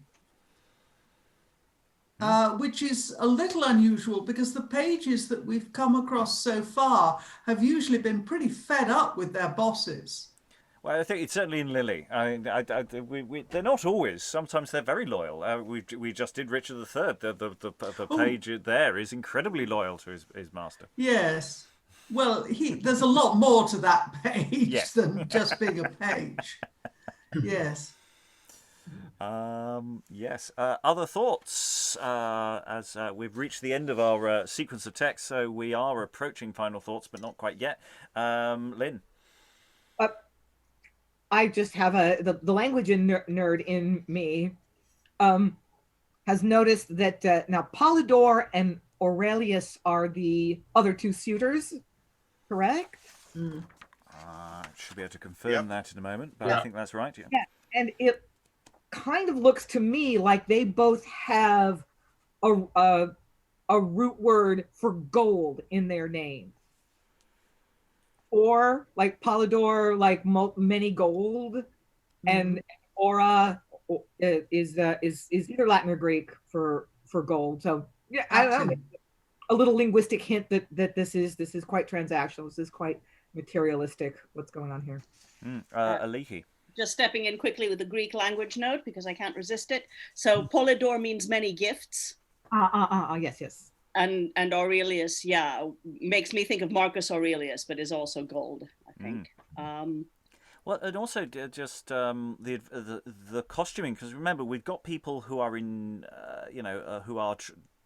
[SPEAKER 9] which is a little unusual because the pages that we've come across so far have usually been pretty fed up with their bosses.
[SPEAKER 1] Well, I think it's certainly in Lily. They're not always. Sometimes they're very loyal. We just did Richard III. The page there is incredibly loyal to his master.
[SPEAKER 9] Yes. Well, there's a lot more to that page than just being a page. Yes.
[SPEAKER 1] Yes. Other thoughts as we've reached the end of our sequence of text, so we are approaching final thoughts, but not quite yet. Lynn.
[SPEAKER 8] I just have the language nerd in me has noticed that now Polidor and Aurelius are the other two suitors, correct?
[SPEAKER 1] Should be able to confirm that in a moment, but I think that's right.
[SPEAKER 8] Yeah, and it kind of looks to me like they both have a root word for gold in their name. Or like Polidor, like many gold, and aura is either Latin or Greek for gold. So yeah, I don't know. A little linguistic hint that this is quite transactional. This is quite materialistic. What's going on here?
[SPEAKER 1] Aliki.
[SPEAKER 10] Just stepping in quickly with the Greek language note because I can't resist it. So Polidor means many gifts.
[SPEAKER 8] Yes.
[SPEAKER 10] And Aurelius, makes me think of Marcus Aurelius, but is also gold, I think.
[SPEAKER 1] Well, and also just the costuming, because remember we've got people who are in, who are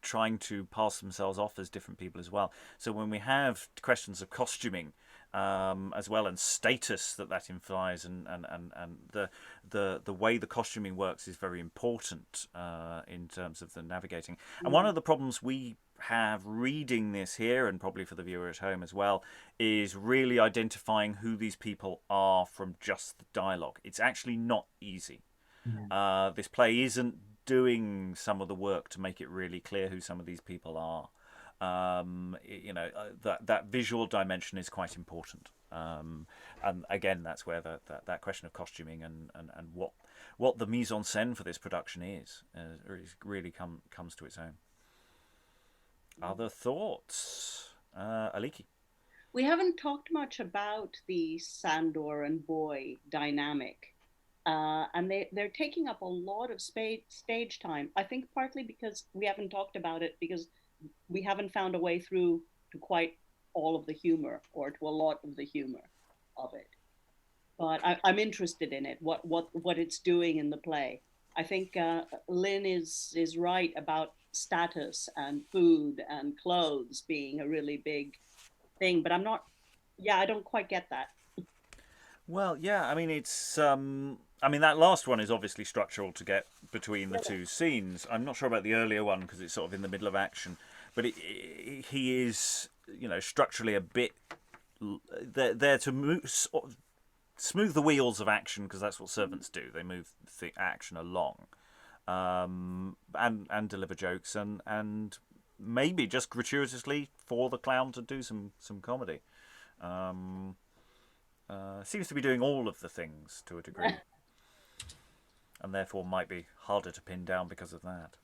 [SPEAKER 1] trying to pass themselves off as different people as well. So when we have questions of costuming as well, and status that implies, and the way the costuming works is very important in terms of the navigating. And one of the problems we have reading this here, and probably for the viewer at home as well, is really identifying who these people are from just the dialogue. It's actually not easy. This play isn't doing some of the work to make it really clear who some of these people are. That visual dimension is quite important. And again, that's where that question of costuming and what the mise en scène for this production is really comes to its own. Other thoughts? Aliki?
[SPEAKER 10] We haven't talked much about the Sandor and Boy dynamic. And they're taking up a lot of stage time. I think partly because we haven't talked about it, because we haven't found a way through to quite all of the humor, or to a lot of the humor of it. But I'm interested in it, what it's doing in the play. I think Lynn is right about status and food and clothes being a really big thing, but I don't quite get that.
[SPEAKER 1] Well, yeah, I mean, it's that last one is obviously structural to get between the two scenes. I'm not sure about the earlier one because it's sort of in the middle of action, but he is, structurally a bit there to smooth the wheels of action, because that's what servants do. They move the action along, and deliver jokes, and maybe just gratuitously for the clown to do some comedy. Seems to be doing all of the things to a degree, and therefore might be harder to pin down because of that.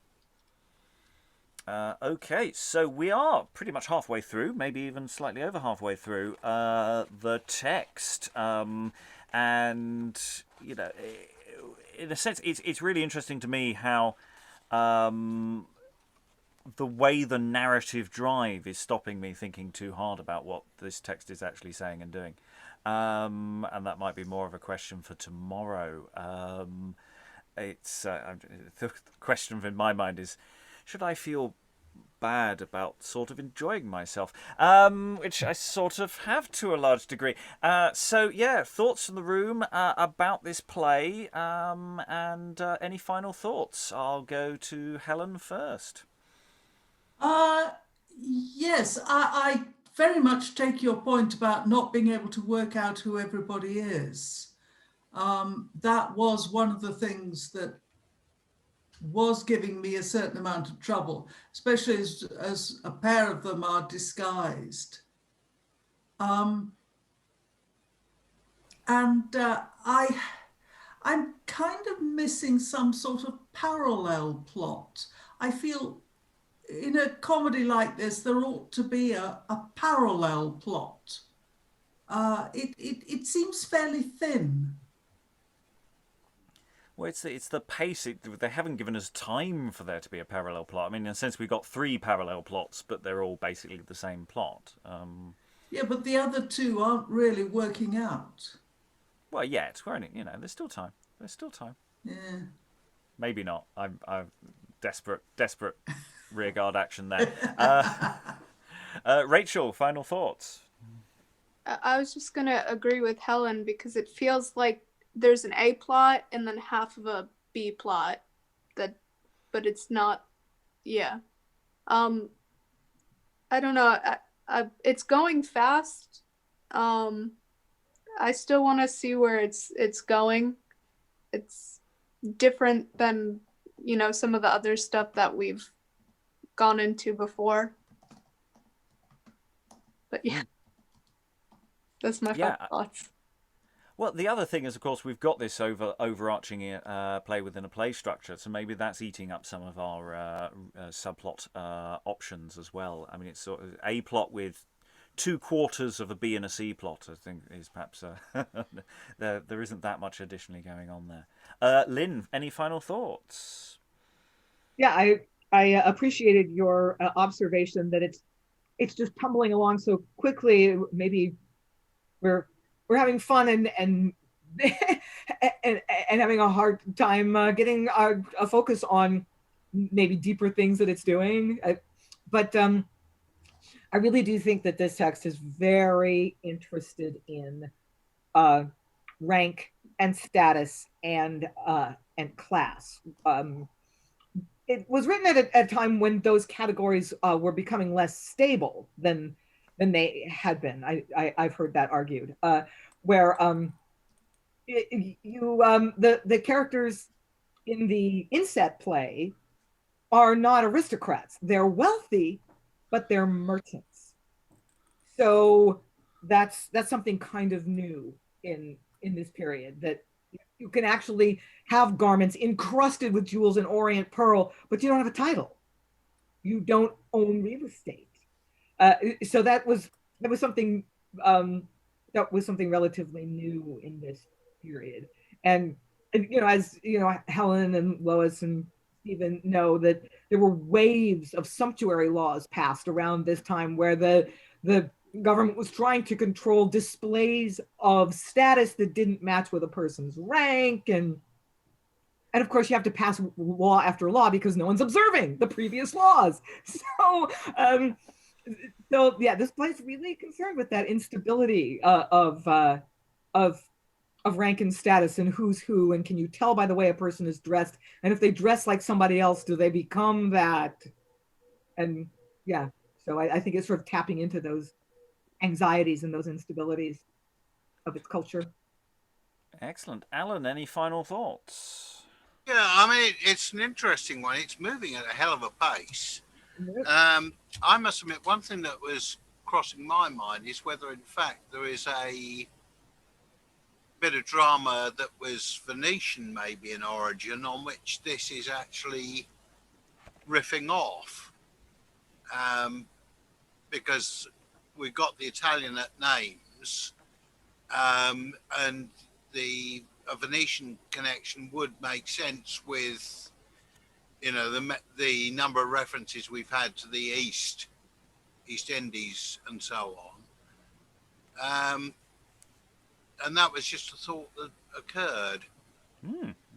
[SPEAKER 1] Okay, so we are pretty much halfway through, maybe even slightly over halfway through the text, and in a sense, it's really interesting to me how the way the narrative drive is stopping me thinking too hard about what this text is actually saying and doing. And that might be more of a question for tomorrow. The question in my mind is, should I feel bad about sort of enjoying myself? Which I sort of have to a large degree. So yeah, thoughts from the room about this play, and any final thoughts? I'll go to Helen first.
[SPEAKER 9] Yes, I very much take your point about not being able to work out who everybody is. That was one of the things that was giving me a certain amount of trouble, especially as a pair of them are disguised. I'm kind of missing some sort of parallel plot. I feel in a comedy like this, there ought to be a parallel plot. It seems fairly thin.
[SPEAKER 1] Well, it's the pace. They haven't given us time for there to be a parallel plot. I mean, in a sense, we've got 3 parallel plots, but they're all basically the same plot.
[SPEAKER 9] Yeah, but the other 2 aren't really working out.
[SPEAKER 1] Well, yet we're only, there's still time.
[SPEAKER 9] Yeah.
[SPEAKER 1] Maybe not. I'm desperate rearguard action there. Rachael, final thoughts?
[SPEAKER 11] I was just going to agree with Helen, because it feels like there's an A plot and then half of a B plot, but it's not. Yeah. I don't know. It's going fast. I still want to see where it's going. It's different than, some of the other stuff that we've gone into before. But yeah, that's my final thoughts.
[SPEAKER 1] Well, the other thing is, of course, we've got this overarching play within a play structure, so maybe that's eating up some of our subplot options as well. I mean, it's sort of a plot with 2/4 of a B and a C plot, I think, is perhaps there isn't that much additionally going on there. Lynn, any final thoughts?
[SPEAKER 8] Yeah, I appreciated your observation that it's just tumbling along so quickly. Maybe we're having fun and and having a hard time getting a focus on maybe deeper things that it's doing. But I really do think that this text is very interested in rank and status and class. It was written at a time when those categories were becoming less stable than they had been. I've heard that argued, where the characters in the inset play are not aristocrats. They're wealthy, but they're merchants. So that's something kind of new in this period, that you can actually have garments encrusted with jewels and orient pearl, but you don't have a title. You don't own real estate. So that was something relatively new in this period. And as Helen and Lois and Stephen know, that there were waves of sumptuary laws passed around this time where the government was trying to control displays of status that didn't match with a person's rank, and of course you have to pass law after law because no one's observing the previous laws. So yeah, this play's really concerned with that instability of rank and status and who's who, and can you tell by the way a person is dressed, and if they dress like somebody else, do they become that? And yeah, so I think it's sort of tapping into those anxieties and those instabilities of its culture. Excellent.
[SPEAKER 1] Alan, any final thoughts?
[SPEAKER 6] Yeah, I mean, it's an interesting one. It's moving at a hell of a pace. I must admit, one thing that was crossing my mind is whether in fact there is a bit of drama that was Venetian maybe in origin, on which this is actually riffing off, because we've got the Italian at names, and the Venetian connection would make sense with the number of references we've had to the East Indies and so on. And that was just a thought that occurred.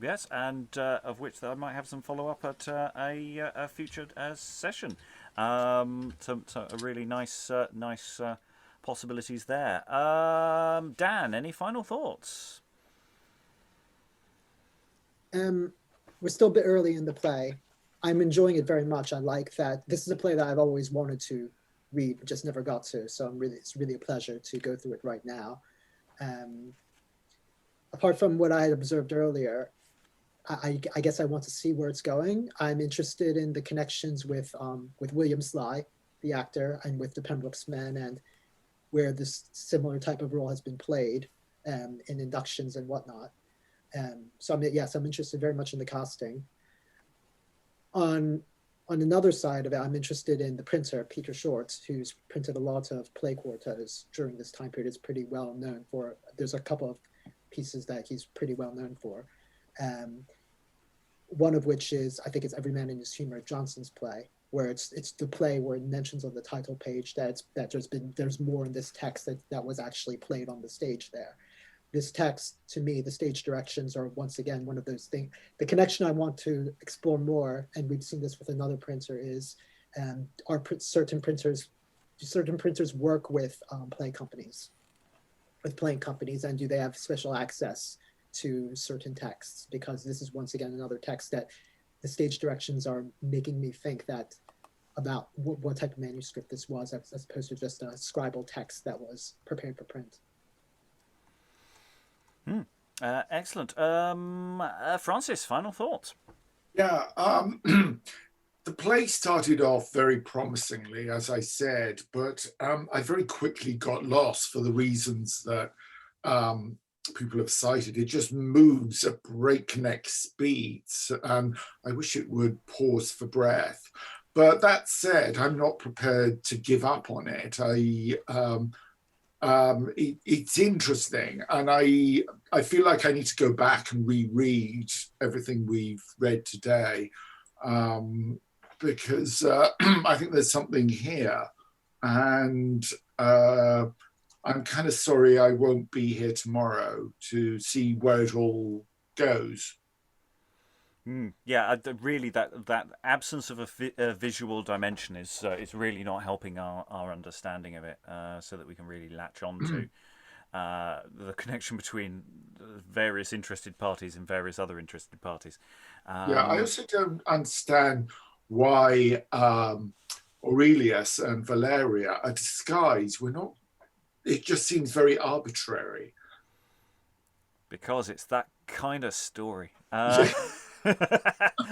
[SPEAKER 1] Yes, and of which I might have some follow-up at a future session. Some really nice possibilities there. Dan, any final thoughts?
[SPEAKER 7] We're still a bit early in the play. I'm enjoying it very much. I like that this is a play that I've always wanted to read, but just never got to. So it's really a pleasure to go through it right now. Apart from what I had observed earlier, I guess I want to see where it's going. I'm interested in the connections with William Sly, the actor, and with the Pembroke's Men, and where this similar type of role has been played in inductions and whatnot. So I'm interested very much in the casting. On another side of it, I'm interested in the printer, Peter Shorts, who's printed a lot of play quartos during this time period. Is pretty well known for. There's a couple of pieces that he's pretty well known for. One of which is, I think it's Every Man in His Humor, Johnson's play, where it's the play where it mentions on the title page that there's more in this text that was actually played on the stage there. This text, to me, the stage directions are once again one of those things. The connection I want to explore more, and we've seen this with another printer, is certain printers work with playing companies, and do they have special access to certain texts? Because this is once again another text that the stage directions are making me think that about what type of manuscript this was, as opposed to just a scribal text that was prepared for print.
[SPEAKER 1] Excellent. Francis, final thoughts?
[SPEAKER 3] Yeah, the play started off very promisingly, as I said, but I very quickly got lost for the reasons that people have cited, it just moves at breakneck speeds. And I wish it would pause for breath. But that said, I'm not prepared to give up on it. It's interesting, and I feel like I need to go back and reread everything we've read today, because I think there's something here, and I'm kind of sorry I won't be here tomorrow to see where it all goes.
[SPEAKER 1] Yeah, really, that absence of a visual dimension is really not helping our understanding of it, so that we can really latch on to the connection between various interested parties and various other interested parties.
[SPEAKER 3] Yeah, I also don't understand why Aurelius and Valeria are disguised. It just seems very arbitrary.
[SPEAKER 1] Because it's that kind of story.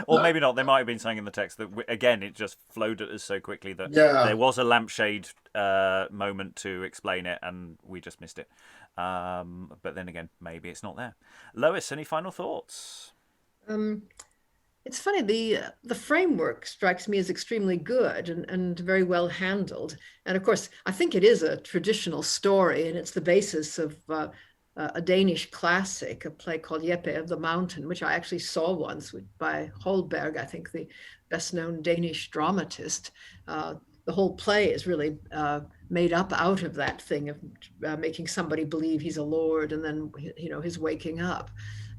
[SPEAKER 1] Or maybe not. There might have been something in the text that, again, it just flowed at us so quickly that there was a lampshade moment to explain it, and we just missed it. But then again, maybe it's not there. Lois, any final thoughts?
[SPEAKER 5] It's funny, the framework strikes me as extremely good and very well handled. And of course, I think it is a traditional story, and it's the basis of a Danish classic, a play called Jeppe of the Mountain, which I actually saw once by Holberg, I think the best known Danish dramatist. The whole play is really made up out of that thing of making somebody believe he's a lord, and then, his waking up.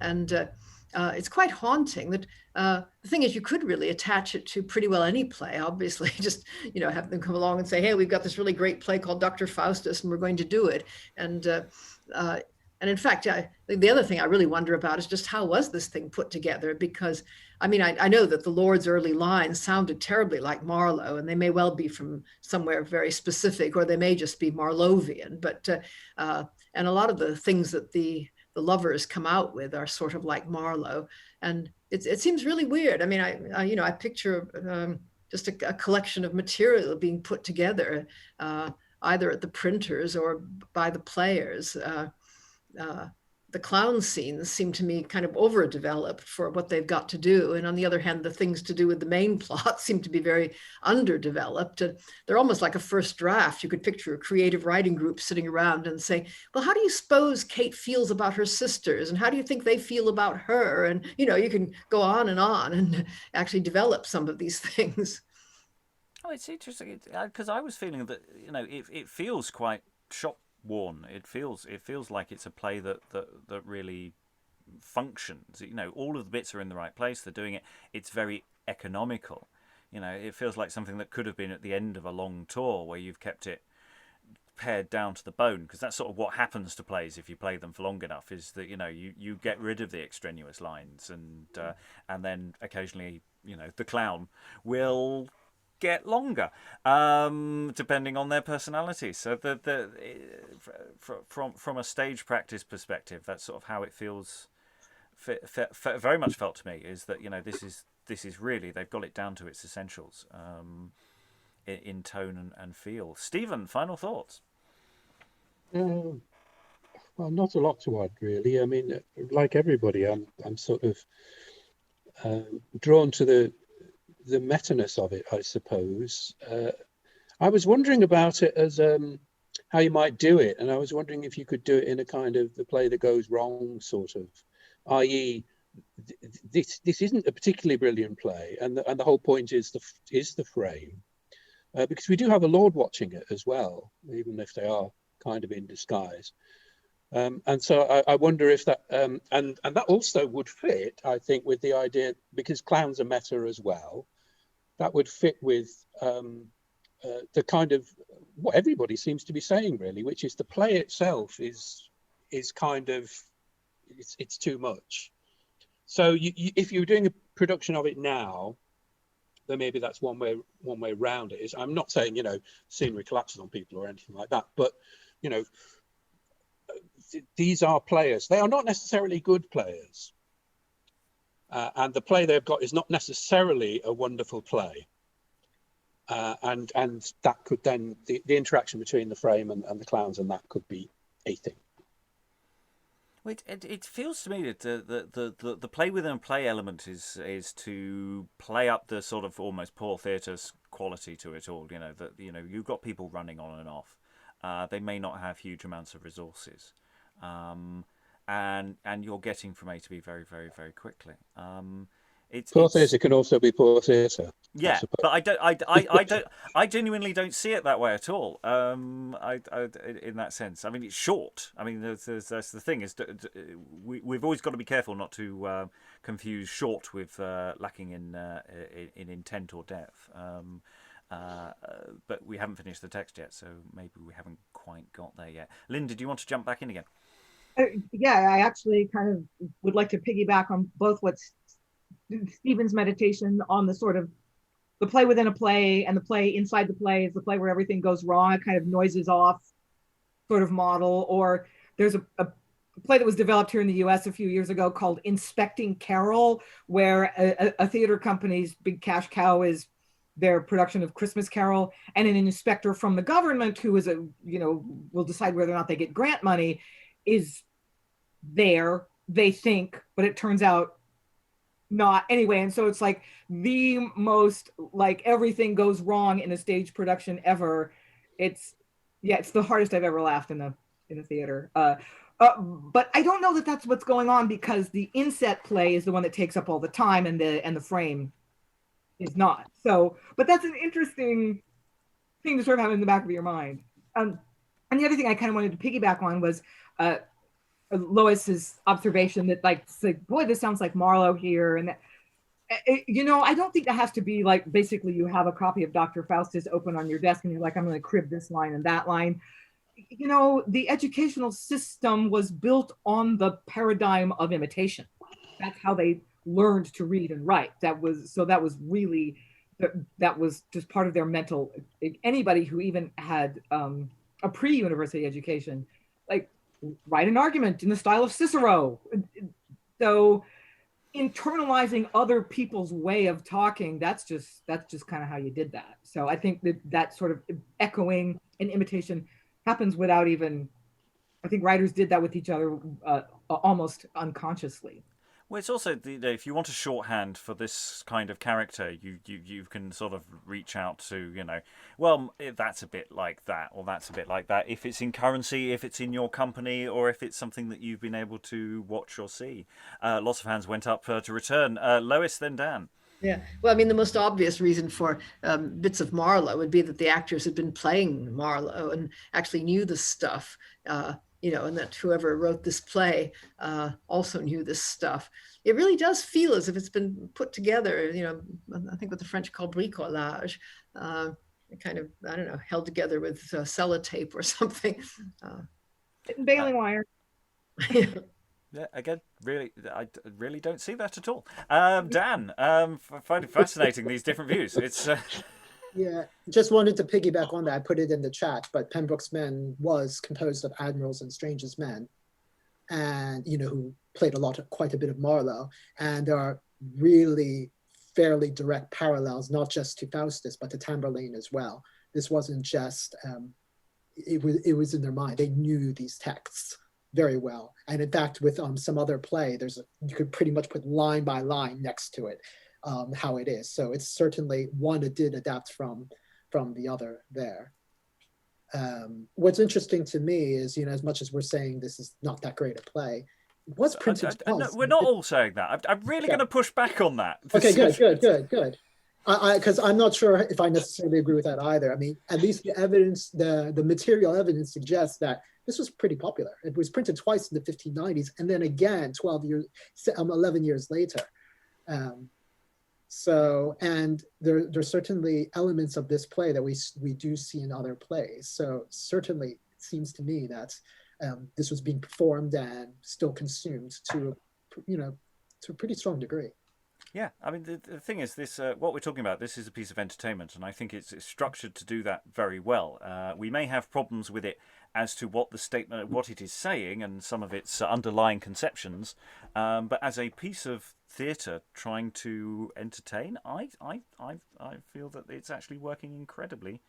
[SPEAKER 5] And it's quite haunting. That the thing is, you could really attach it to pretty well any play. Obviously, just have them come along and say, "Hey, we've got this really great play called Dr. Faustus, and we're going to do it." And in fact, the other thing I really wonder about is just how was this thing put together? Because, I mean, I know that the Lord's early lines sounded terribly like Marlowe, and they may well be from somewhere very specific, or they may just be Marlovian. But and a lot of the things that the lovers come out with are sort of like Marlowe, and it seems really weird. I mean, I picture just a collection of material being put together, either at the printers or by the players. The clown scenes seem to me kind of overdeveloped for what they've got to do. And on the other hand, the things to do with the main plot seem to be very underdeveloped. And they're almost like a first draft. You could picture a creative writing group sitting around and say, well, how do you suppose Kate feels about her sisters? And how do you think they feel about her? And, you can go on and actually develop some of these things.
[SPEAKER 1] Oh, it's interesting because I was feeling that, it feels quite shop worn. It feels like it's a play that really functions. All of the bits are in the right place. They're doing it. It's very economical. It feels like something that could have been at the end of a long tour where you've kept it pared down to the bone, because that's sort of what happens to plays if you play them for long enough, is that you get rid of the extraneous lines, and then occasionally the clown will get longer, depending on their personality. So from a stage practice perspective, that's sort of how it feels. Very much felt to me is that this is really, they've got it down to its essentials, in tone and feel. Stephen, final thoughts?
[SPEAKER 2] Well, not a lot to add, really. I mean, like everybody, I'm sort of drawn to the meta-ness of it, I suppose. I was wondering about it as how you might do it, and I was wondering if you could do it in a kind of the play that goes wrong sort of, i.e. this isn't a particularly brilliant play, and the whole point is the frame, because we do have a lord watching it as well, even if they are kind of in disguise. And so I wonder if that, and that also would fit, I think, with the idea, because clowns are meta as well, that would fit with the kind of what everybody seems to be saying, really, which is the play itself is kind of, it's too much. So if you're doing a production of it now, then maybe that's one way around it. I'm not saying, scenery collapses on people or anything like that, but, these are players. They are not necessarily good players. And the play they've got is not necessarily a wonderful play. And that could then, the interaction between the frame and the clowns and that could be a thing.
[SPEAKER 1] Well, it feels to me that the play within a play element is to play up the sort of almost poor theatre's quality to it all. That you've got people running on and off. They may not have huge amounts of resources, and you're getting from A to B very, very, very quickly.
[SPEAKER 2] Poor theatre can also be poor theatre.
[SPEAKER 1] Yeah, but I genuinely don't see it that way at all. In that sense, I mean, it's short. I mean, that's the thing is, we've always got to be careful not to confuse short with lacking in intent or depth. But we haven't finished the text yet, so maybe we haven't quite got there yet. Lynn, did you want to jump back in again?
[SPEAKER 8] Yeah, I actually kind of would like to piggyback on both what's Stephen's meditation on the sort of the play within a play and the play inside the play is the play where everything goes wrong, it kind of noises off sort of model. Or there's a play that was developed here in the US a few years ago called Inspecting Carol, where a theater company's big cash cow is their production of Christmas Carol, and an inspector from the government who is will decide whether or not they get grant money is there, they think, but it turns out not anyway. And so it's like the most, like, everything goes wrong in a stage production ever. It's the hardest I've ever laughed in the theater. But I don't know that that's what's going on, because the inset play is the one that takes up all the time, and the frame is not. So, but that's an interesting thing to sort of have in the back of your mind. And the other thing I kind of wanted to piggyback on was Lois's observation that, like, boy, this sounds like Marlowe here. And I don't think that has to be like, basically you have a copy of Dr. Faustus open on your desk and you're like, I'm going to crib this line and that line. The educational system was built on the paradigm of imitation. That's how they learned to read and write. That was just part of their mental. Anybody who even had a pre-university education, like, write an argument in the style of Cicero. So internalizing other people's way of talking, that's just kind of how you did that. So I think that sort of echoing and imitation happens without even, I think writers did that with each other almost unconsciously.
[SPEAKER 1] Well, it's also if you want a shorthand for this kind of character, you can sort of reach out to well, that's a bit like that, or that's a bit like that. If it's in currency, if it's in your company, or if it's something that you've been able to watch or see. Lots of hands went up to return. Lois, then Dan.
[SPEAKER 5] Yeah, well, I mean, the most obvious reason for bits of Marlowe would be that the actors had been playing Marlowe and actually knew the stuff. And that whoever wrote this play also knew this stuff. It really does feel as if it's been put together, I think what the French call bricolage, kind of, I don't know, held together with sellotape or something.
[SPEAKER 8] Baling wire.
[SPEAKER 1] Yeah, again, really, I really don't see that at all. Dan, I find it fascinating, these different views. It's...
[SPEAKER 7] Yeah, just wanted to piggyback on that. I put it in the chat, but Pembroke's Men was composed of admirals and strangers' men, and who played quite a bit of Marlowe. And there are really fairly direct parallels, not just to Faustus, but to Tamburlaine as well. This wasn't just it was in their mind. They knew these texts very well. And in fact, with some other play, you could pretty much put line by line next to it. How it is. So it's certainly one that did adapt from the other there. What's interesting to me is, as much as we're saying this is not that great a play, it was printed twice.
[SPEAKER 1] No, we're not all saying that. I'm really going to push back on that.
[SPEAKER 7] Okay, good. Because I'm not sure if I necessarily agree with that either. I mean, at least the evidence, the material evidence suggests that this was pretty popular. It was printed twice in the 1590s, and then again 11 years later. So, and there's certainly elements of this play that we do see in other plays. So certainly it seems to me that this was being performed and still consumed to a pretty strong degree.
[SPEAKER 1] Yeah, I mean, the thing is, this what we're talking about, this is a piece of entertainment, and I think it's structured to do that very well. We may have problems with it as to what it is saying, and some of its underlying conceptions, but as a piece of theatre trying to entertain, I feel that it's actually working incredibly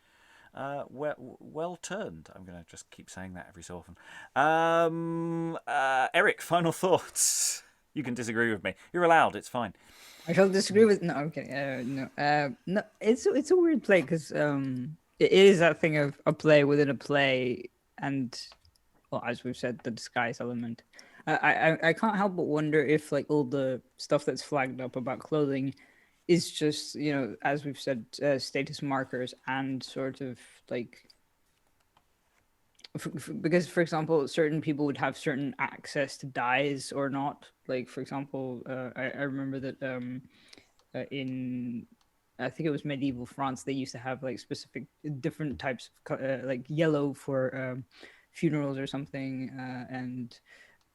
[SPEAKER 1] Well turned. I'm going to just keep saying that every so often. Eric, final thoughts. You can disagree with me. You're allowed. It's fine.
[SPEAKER 4] I shall disagree with no. Okay, no. It's a weird play because it is that thing of a play within a play, and well, as we've said, the disguise element. I can't help but wonder if like all the stuff that's flagged up about clothing is just, you know, as we've said, status markers and sort of like because, for example, certain people would have certain access to dyes or not. Like, for example, I remember that in I think it was medieval France, they used to have like specific different types of like yellow for funerals or something, and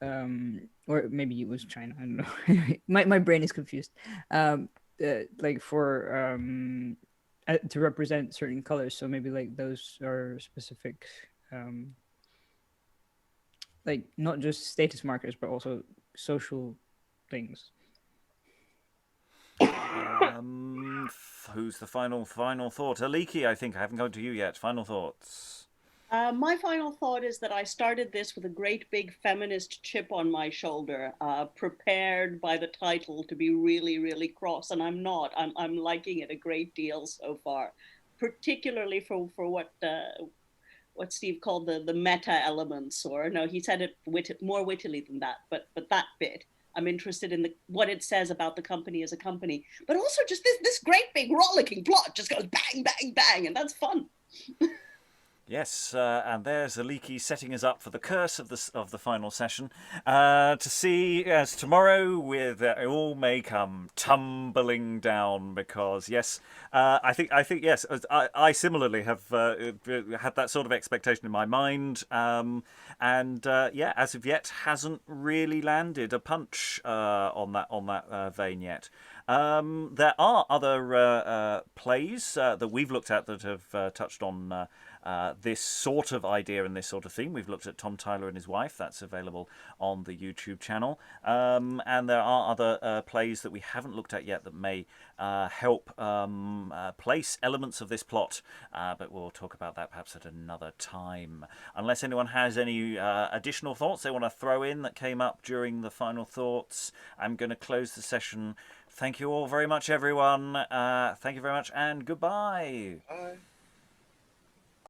[SPEAKER 4] or maybe it was China. I don't know. Anyway, my brain is confused. Like for to represent certain colors, so maybe like those are specific, like not just status markers, but also social things.
[SPEAKER 1] Who's the final thought? Aliki, I think. I haven't gone to you yet. Final thoughts.
[SPEAKER 10] My final thought is that I started this with a great big feminist chip on my shoulder, prepared by the title to be really, really cross, and I'm not. I'm liking it a great deal so far, particularly for what Steve called the meta elements, or no, he said it more wittily than that, but that bit. I'm interested in what it says about the company as a company, but also just this great big rollicking plot just goes bang, bang, bang, and that's fun.
[SPEAKER 1] Yes, and there's Aliki setting us up for the curse of the final session. To see as tomorrow, with it all may come tumbling down because yes, I think yes, I similarly have had that sort of expectation in my mind, and yeah, as of yet hasn't really landed a punch on that vein yet. There are other plays that we've looked at that have touched on this sort of idea and this sort of theme. We've looked at Tom Tyler and His Wife. That's available on the YouTube channel. And there are other plays that we haven't looked at yet that may help place elements of this plot. But we'll talk about that perhaps at another time. Unless anyone has any additional thoughts they want to throw in that came up during the final thoughts, I'm going to close the session. Thank you all very much, everyone. Thank you very much, and goodbye.
[SPEAKER 3] Bye.